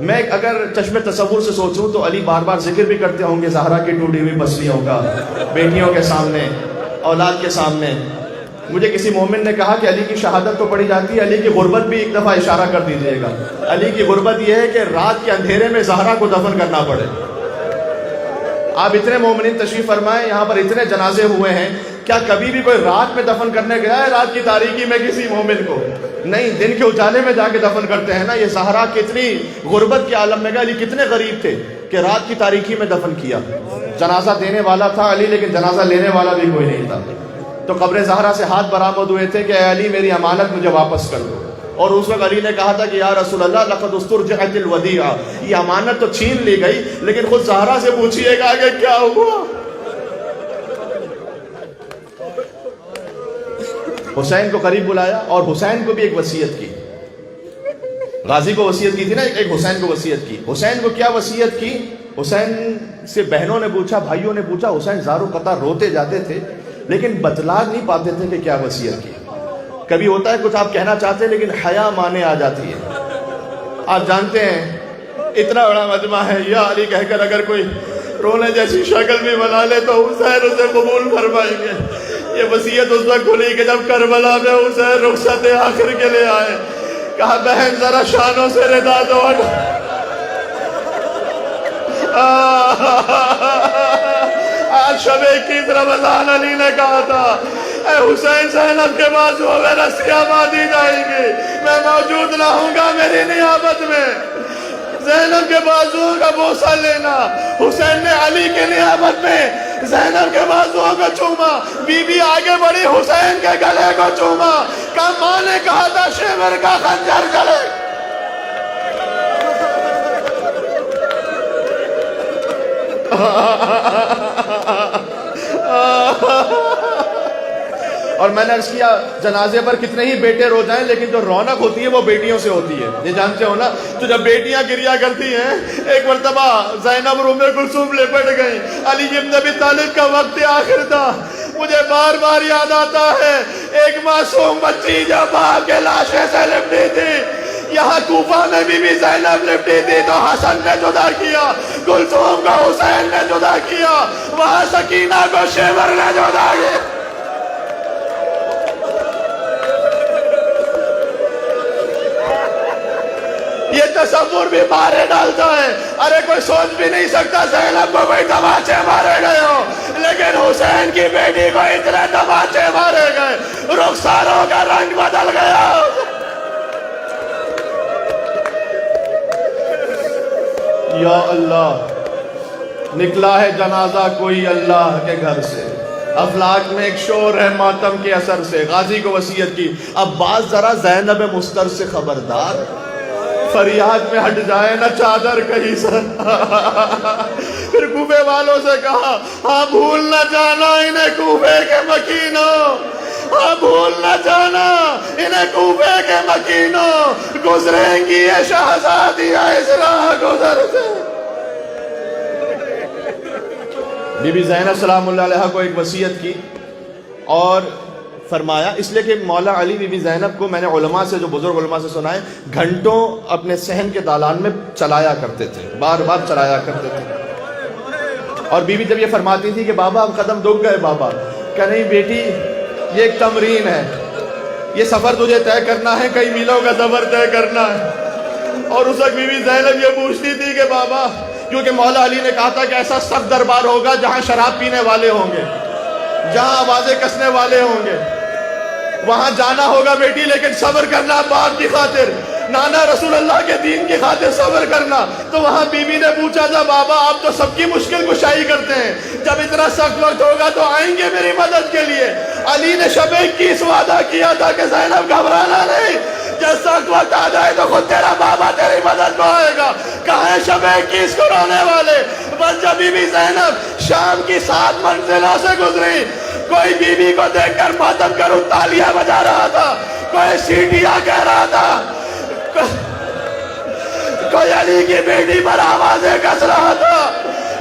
میں اگر چشم تصور سے سوچوں تو علی بار بار ذکر بھی کرتے ہوں گے زہرا کی ٹوٹی ہوئی پسلیوں کا، بیٹیوں کے سامنے، اولاد کے سامنے، مجھے کسی مومن نے کہا کہ علی کی شہادت تو پڑھی جاتی ہے، علی کی غربت بھی ایک دفعہ اشارہ کر دیجئے گا۔ علی کی غربت یہ ہے کہ رات کے اندھیرے میں زہرا کو دفن کرنا پڑے۔ آپ اتنے مومنین تشریف فرمائیں، یہاں پر اتنے جنازے ہوئے ہیں، کیا کبھی بھی کوئی رات میں دفن کرنے گیا ہے رات کی تاریکی میں کسی مومن کو؟ نہیں، دن کے اجالے میں جا کے دفن کرتے ہیں نا۔ یہ زہرا کتنی غربت کے عالم میں گیا، علی کتنے غریب تھے کہ رات کی تاریکی میں دفن کیا۔ جنازہ دینے والا تھا علی، لیکن جنازہ لینے والا بھی کوئی نہیں تھا۔ تو قبر زہرا سے ہاتھ برآمد ہوئے تھے کہ اے علی میری امانت مجھے واپس کر دو، اور اس وقت علی نے کہا تھا کہ یا رسول اللہ لقد استرجعت الودیعہ، یہ امانت تو چھین لی گئی، لیکن خود زہرا سے پوچھئے گا کہ کیا ہوا۔ حسین کو قریب بلایا اور حسین کو بھی ایک وصیت کی۔ غازی کو وصیت کی تھی نا، ایک حسین کو وصیت کی۔ حسین کو کیا وصیت کی؟ حسین سے بہنوں نے پوچھا، بھائیوں نے پوچھا، حسین زارو قطار روتے جاتے تھے لیکن بتلا نہیں پاتے تھے کہ کیا وصیت کی۔ کبھی ہوتا ہے کچھ آپ کہنا چاہتے ہیں لیکن حیا مانے آ جاتی ہے۔ آپ جانتے ہیں اتنا بڑا مجمع ہے، یا علی کہہ کر اگر کوئی رونے جیسی شکل بھی بنا لے تو حسین اسے قبول فرمائیں گے۔ یہ وصیت اس وقت کھلی کہ جب کربلا میں حسین رخصت آخر کے لیے آئے، کہا بہن ذرا شانوں سے ردا دو۔ آج شب 21 رمضان علی نے کہا تھا اے حسین زینب کے بازو میں رسیاں باندھی جائیں گی، میں موجود نہ ہوں گا میری نیابت میں، زینب کے بازو کا بوسہ لینا۔ حسین نے علی کے نیابت میں زینب کے بازو کو چوما، بی بی آگے بڑھی حسین کے گلے کو چوما، کہا ماں نے کہا تھا شیور کا خنجر چلے۔ اور میں نے عرض کیا جنازے پر کتنے ہی بیٹے رو جائیں لیکن جو رونق ہوتی ہے وہ بیٹیوں سے ہوتی ہے، یہ جانتے ہو نا۔ تو جب بیٹیاں گریا کرتی ہیں، ایک مرتبہ زینب ام کلثوم لپٹ گئی، علی بن ابی طالب کا وقت آخر تھا، مجھے بار بار یاد آتا ہے ایک معصوم بچی جو باپ کے لاشے سے لپٹی تھی۔ یہاں کوفہ میں بھی زینب لپٹی تھی تو حسن نے جدا کیا، کلثوم کو حسین نے جدا کیا، وہاں سکینہ کو شیور نے جدا کیا۔ یہ تصور بھی مارے ڈالتا ہے۔ ارے کوئی سوچ بھی نہیں سکتا زینب کو کوئی تماچے مارے گئے ہو، لیکن حسین کی بیٹی کو اتنے تماچے مارے گئے، رخساروں کا رنگ بدل گیا۔ یا اللہ، نکلا ہے جنازہ کوئی اللہ کے گھر سے، افلاک میں ایک شور ہے ماتم کے اثر سے۔ غازی کو وصیت کی، اب باز ذرا زینب مستر سے خبردار، فریاد میں ہٹ جائے نہ چادر کہیں سر۔ پھر کوفے والوں سے کہا ہاں بھول نہ جانا انہیں کوفے کے مکینوں، ہاں بھول نہ جانا انہیں کوفے کے مکینوں، گزریں گی یہ شہزادیاں اس راہ گزر سے۔ بی بی زینب سلام اللہ علیہ کو ایک وصیت کی اور فرمایا، اس لیے کہ مولا علی بی بی زینب کو میں نے علماء سے، جو بزرگ علماء سے سنا ہے، گھنٹوں اپنے صحن کے دالان میں چلایا کرتے تھے، بار بار چلایا کرتے تھے۔ اور بی بی جب یہ فرماتی تھی کہ بابا اب قدم دکھ گئے بابا، کہ نہیں بیٹی یہ ایک تمرین ہے، یہ سفر تجھے طے کرنا ہے، کئی میلوں کا سفر طے کرنا ہے۔ اور اس وقت بی بی زینب یہ پوچھتی تھی کہ بابا، کیونکہ مولا علی نے کہا تھا کہ ایسا سخت دربار ہوگا جہاں شراب پینے والے ہوں گے، جہاں آوازیں کسنے والے ہوں گے، وہاں جانا ہوگا بیٹی، لیکن صبر کرنا باپ کی خاطر، نانا رسول اللہ کے دین کی خاطر صبر کرنا۔ تو وہاں بی بی نے پوچھا تھا بابا آپ تو سب کی مشکل کشائی کرتے ہیں، جب اتنا سخت وقت ہوگا تو آئیں گے میری مدد کے لیے؟ علی نے شب 21 وعدہ کیا تھا کہ زینب گھبرانا نہیں، جب سخت وقت آ جائے تو خود تیرا بابا تیری مدد کو آئے گا۔ کہاں ہے شب 21 کو رونے والے؟ بس جب بی بی زینب شام کی 7 منزلوں سے گزری، کوئی بی بی کو دیکھ کر ماتم کروں تالیاں بجا رہا تھا، کوئی سیٹیاں کہہ رہا تھا، کوئی علی کی بیٹی پر آوازیں کس رہا تھا۔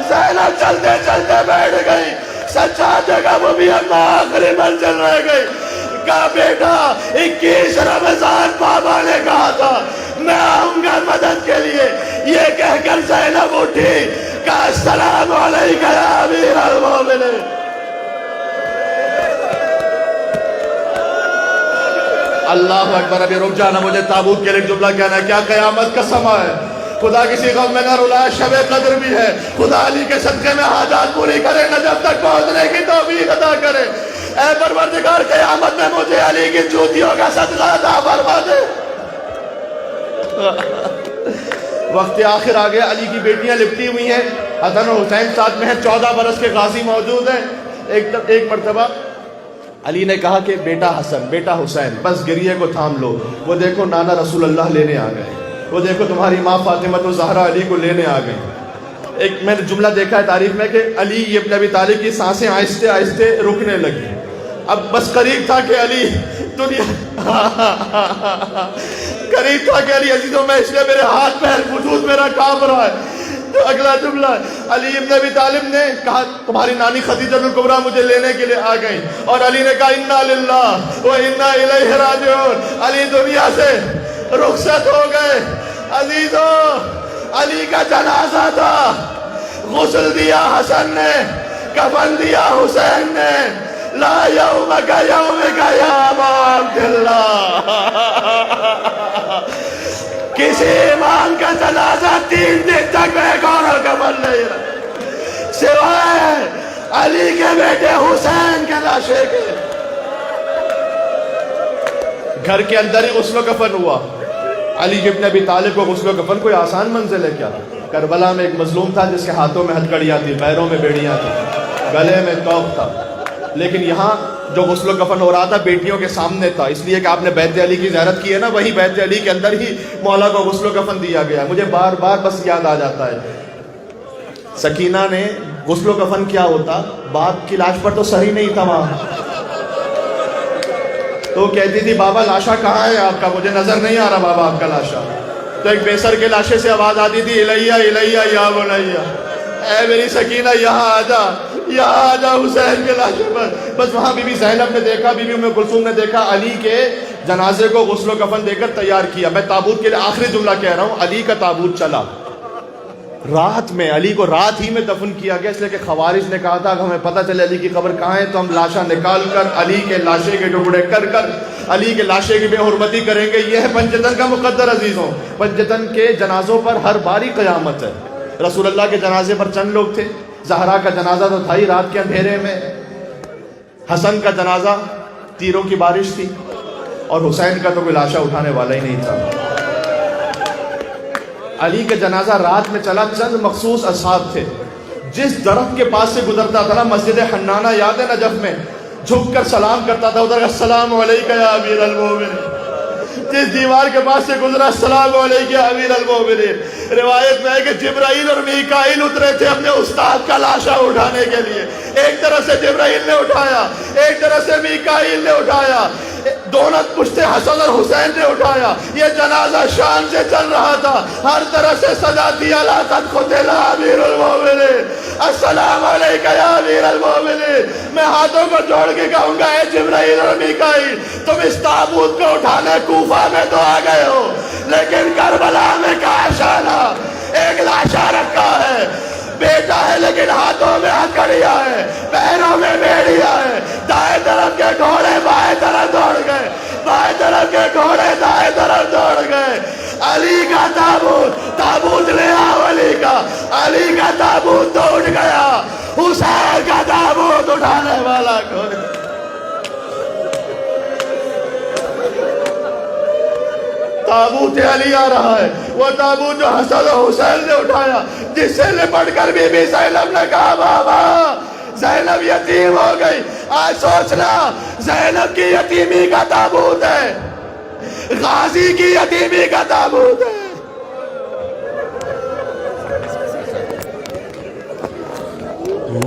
زینب چلتے چلتے بیٹھ گئی، سجادے کا وہ بھی اپنا آخری منزل رہ گئی۔ کہا بیٹا 21 رمضان بابا نے کہا تھا میں آؤں گا مدد کے لیے، یہ کہہ کر زینب اٹھی، کہا السلام علیکہ یا امیر المومنین۔ اللہ اکبر. ابھی رک جانا, مجھے تابوت کے لیے جملہ کہنا ہے. کیا قیامت کا سما ہے, خدا کسی غم میں نہ رلایا, شب قدر بھی ہے. خدا علی کے صدقے میں حاجات پوری کرے, نجف تک پہنچنے کی توفیق عطا کرے. اے پروردگار, قیامت میں مجھے علی کی جوتیوں کا صدقہ عطا فرما دے. وقت آخر آ گیا. علی کی بیٹیاں لپٹی ہوئی ہیں, حسن اور حسین ساتھ میں ہیں, 14 برس کے غازی موجود ہیں. ایک مرتبہ علی نے کہا کہ بیٹا حسن, بیٹا حسین, بس گریے کو تھام لو. وہ دیکھو نانا رسول اللہ لینے آ گئے, وہ دیکھو تمہاری ماں فاطمہ الزہرا علی کو لینے آ گئی. ایک میں نے جملہ دیکھا ہے تاریخ میں کہ علی ابن ابی طالب کی سانسیں آہستہ آہستہ رکنے لگی. اب بس قریب تھا کہ علی دنیا قریب تھا کہ علی عزیزوں میں اس لیے میرے ہاتھ پیر وجود میرا کانپ رہا ہے. تو اگلا جملہ, علی ابن ابی طالب نے کہا تمہاری نانی خدیجہ الکبریٰ مجھے لینے کے لیے آ گئی, اور علی نے کہا انا للہ و انا الیہ راجعون. علی دنیا سے رخصت ہو گئے. عزیزوں, علی کا جنازہ تھا, غسل دیا حسن نے, کفن دیا حسین نے. لا یوم کا یوم کا یا ابا عبداللہ. کسی امام کا جنازہ 3 دن تک بے غور و کفن نہیں رہا سوائے علی کے بیٹے حسین کے لاشے کے. گھر کے اندر ہی غسل و کفن ہوا. علی ابن ابی طالب کو غسل و کفن کوئی آسان منزل ہے کیا؟ کربلا میں ایک مظلوم تھا جس کے ہاتھوں میں ہتھکڑیاں تھی, پیروں میں بیڑیاں تھیں, گلے میں توق تھا. لیکن یہاں جو غسل و کفن ہو رہا تھا بیٹیوں کے سامنے تھا, اس لیے کہ آپ نے بیت علی کی زیارت کی ہے نا, وہی بیت علی کے اندر ہی مولا کو غسل و کفن دیا گیا. مجھے بار بار بس یاد آ جاتا ہے, سکینہ نے غسل و کفن کیا ہوتا, باپ کی لاش پر تو سر ہی نہیں تھا وہاں, تو کہتی تھی بابا لاشا کہاں ہے آپ کا, مجھے نظر نہیں آ رہا بابا آپ کا لاشا. تو ایک بے سر کے لاشے سے آواز آتی تھی الیہ الیہ یا بنیہ, اے میری سکینہ یہاں آ جا, یہاں آ جا حسین کے لاشے پر. بس وہاں بی بی زینب نے دیکھا, بی بی ام کلثوم نے دیکھا, علی کے جنازے کو غسل و کفن دے کر تیار کیا. میں تابوت کے لیے آخری جملہ کہہ رہا ہوں, علی کا تابوت چلا رات میں, علی کو رات ہی میں دفن کیا گیا, اس لیے کہ خوارج نے کہا تھا کہ ہمیں پتہ چلے علی کی قبر کہاں ہے تو ہم لاشا نکال کر علی کے لاشے کے ٹکڑے کر کر علی کے لاشے کی بے حرمتی کریں گے. یہ ہے پنجتن کا مقدر. عزیزوں, پنجتن کے جنازوں پر ہر باری قیامت ہے. رسول اللہ کے جنازے پر چند لوگ تھے, زہرا کا جنازہ تو تھا ہی رات کے اندھیرے میں, حسن کا جنازہ تیروں کی بارش تھی, اور حسین کا تو کوئی لاشا اٹھانے والا ہی نہیں تھا. علی کا جنازہ رات میں چلا, چند مخصوص اصحاب تھے. جس درخت کے پاس سے گزرتا تھا نا, مسجد حنانہ یاد ہے نجف میں, جھک کر سلام کرتا تھا ادھر, السلام علیکہ یا امیر المومنین. جس دیوار کے پاس سے گزرا, السلام علیکہ یا امیر المومنین. روایت میں ہے کہ جبرائیل اور میکائیل اترے تھے اپنے استاد کا لاشا اٹھانے کے لیے. ایک طرف سے جبرائیل نے اٹھایا, ایک طرف سے میکائیل نے اٹھایا, دونوں پشتے حسن اور حسین نے اٹھایا. یہ جنازہ شان سے چل رہا تھا, ہر طرف سے سزا دیا, لا قد قتل امیر المومنین, السلام علیکہ یا امیر المومنین. میں ہاتھوں کو جوڑ کے کہوں گا, اے جبرائیل اور میکائیل, تم اس تابوت کو اٹھانے کوفہ میں تو آ گئے ہو, لیکن کربلا میں کاش آنا. ایک لاشا رکھا ہے, بیٹا ہے لیکن ہاتھوں میں ہتھکڑیاں ہے, پیروں میں بیڑیاں ہے. دائیں طرف کے گھوڑے بائیں طرف دوڑ گئے, بائیں طرف کے گھوڑے دائیں طرف دوڑ گئے. علی کا تابوت, تابوت لے آؤ علی کا. علی کا تابوت تو اٹھ گیا, حسین کا تابوت اٹھانے والا کون ہے؟ تابوت علی آ رہا ہے, وہ تابوت جو حسن و حسین نے اٹھایا, جس سے لپٹ کر بی بی زینب نے کہا بابا زینب یتیم ہو گئی. آج سوچنا, زینب کی یتیمی کا تابوت ہے, غازی کی یتیمی کا تابوت ہے.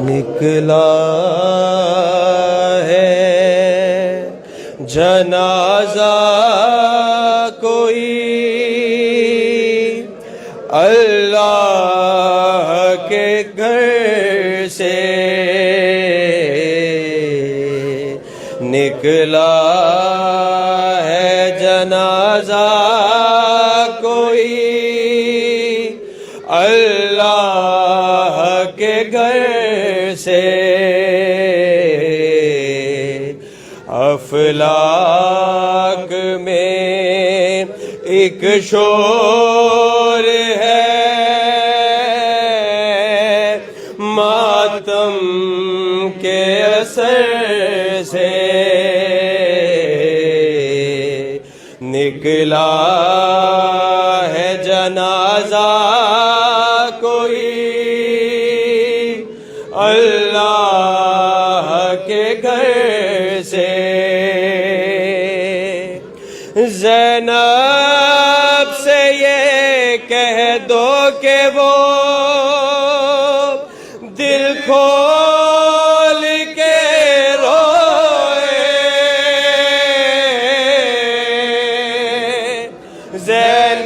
نکلا ہے جنازہ کوئی اللہ کے گھر سے, نکلا ہے جنازہ کوئی اللہ کے گھر سے. افلاک ایک شور ہے ماتم کے اثر سے نکلا ہے جنازہ کوئی اللہ کے گھر سے زینب سے یہ کہہ دو کہ وہ دل کھول کے روئے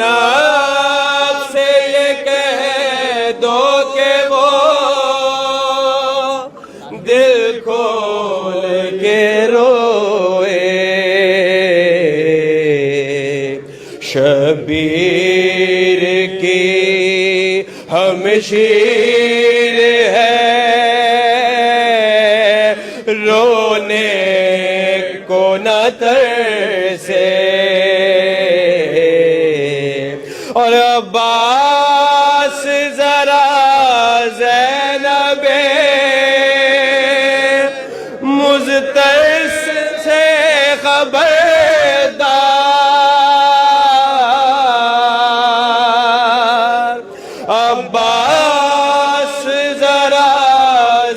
زینب سے یہ کہہ دو کہ وہ دل کھول کے روئے شبیر کی ہمشیر ہے رونے کو نہ ترسے اور عباس ذرا زینب مضطرس سے خبردار عباس ذرا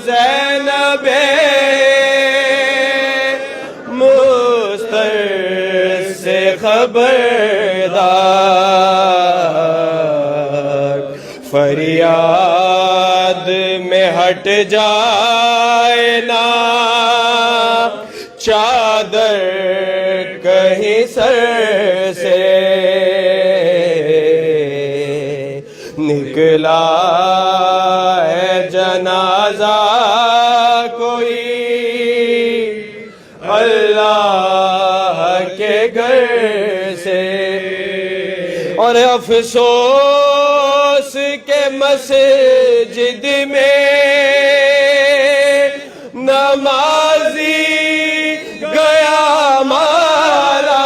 زینب مضطرس سے خبردار فریاد میں ہٹ جائے نا چادر کہیں سر سے نکلا ہے جنازہ کوئی اللہ کے گھر سے اور افسوس کے مسجد میں نمازی گیا مارا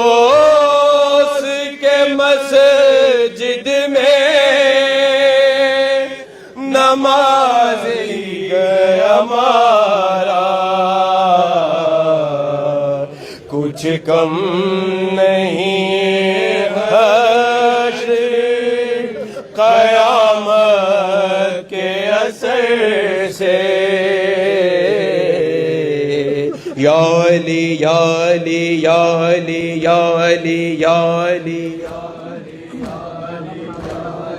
افسوس کے مسجد میں نمازی گیا مارا کچھ کم نہیں حشر قیامت کے اثر سے یا علی یا علی یا علی یا علی یا علی یا علی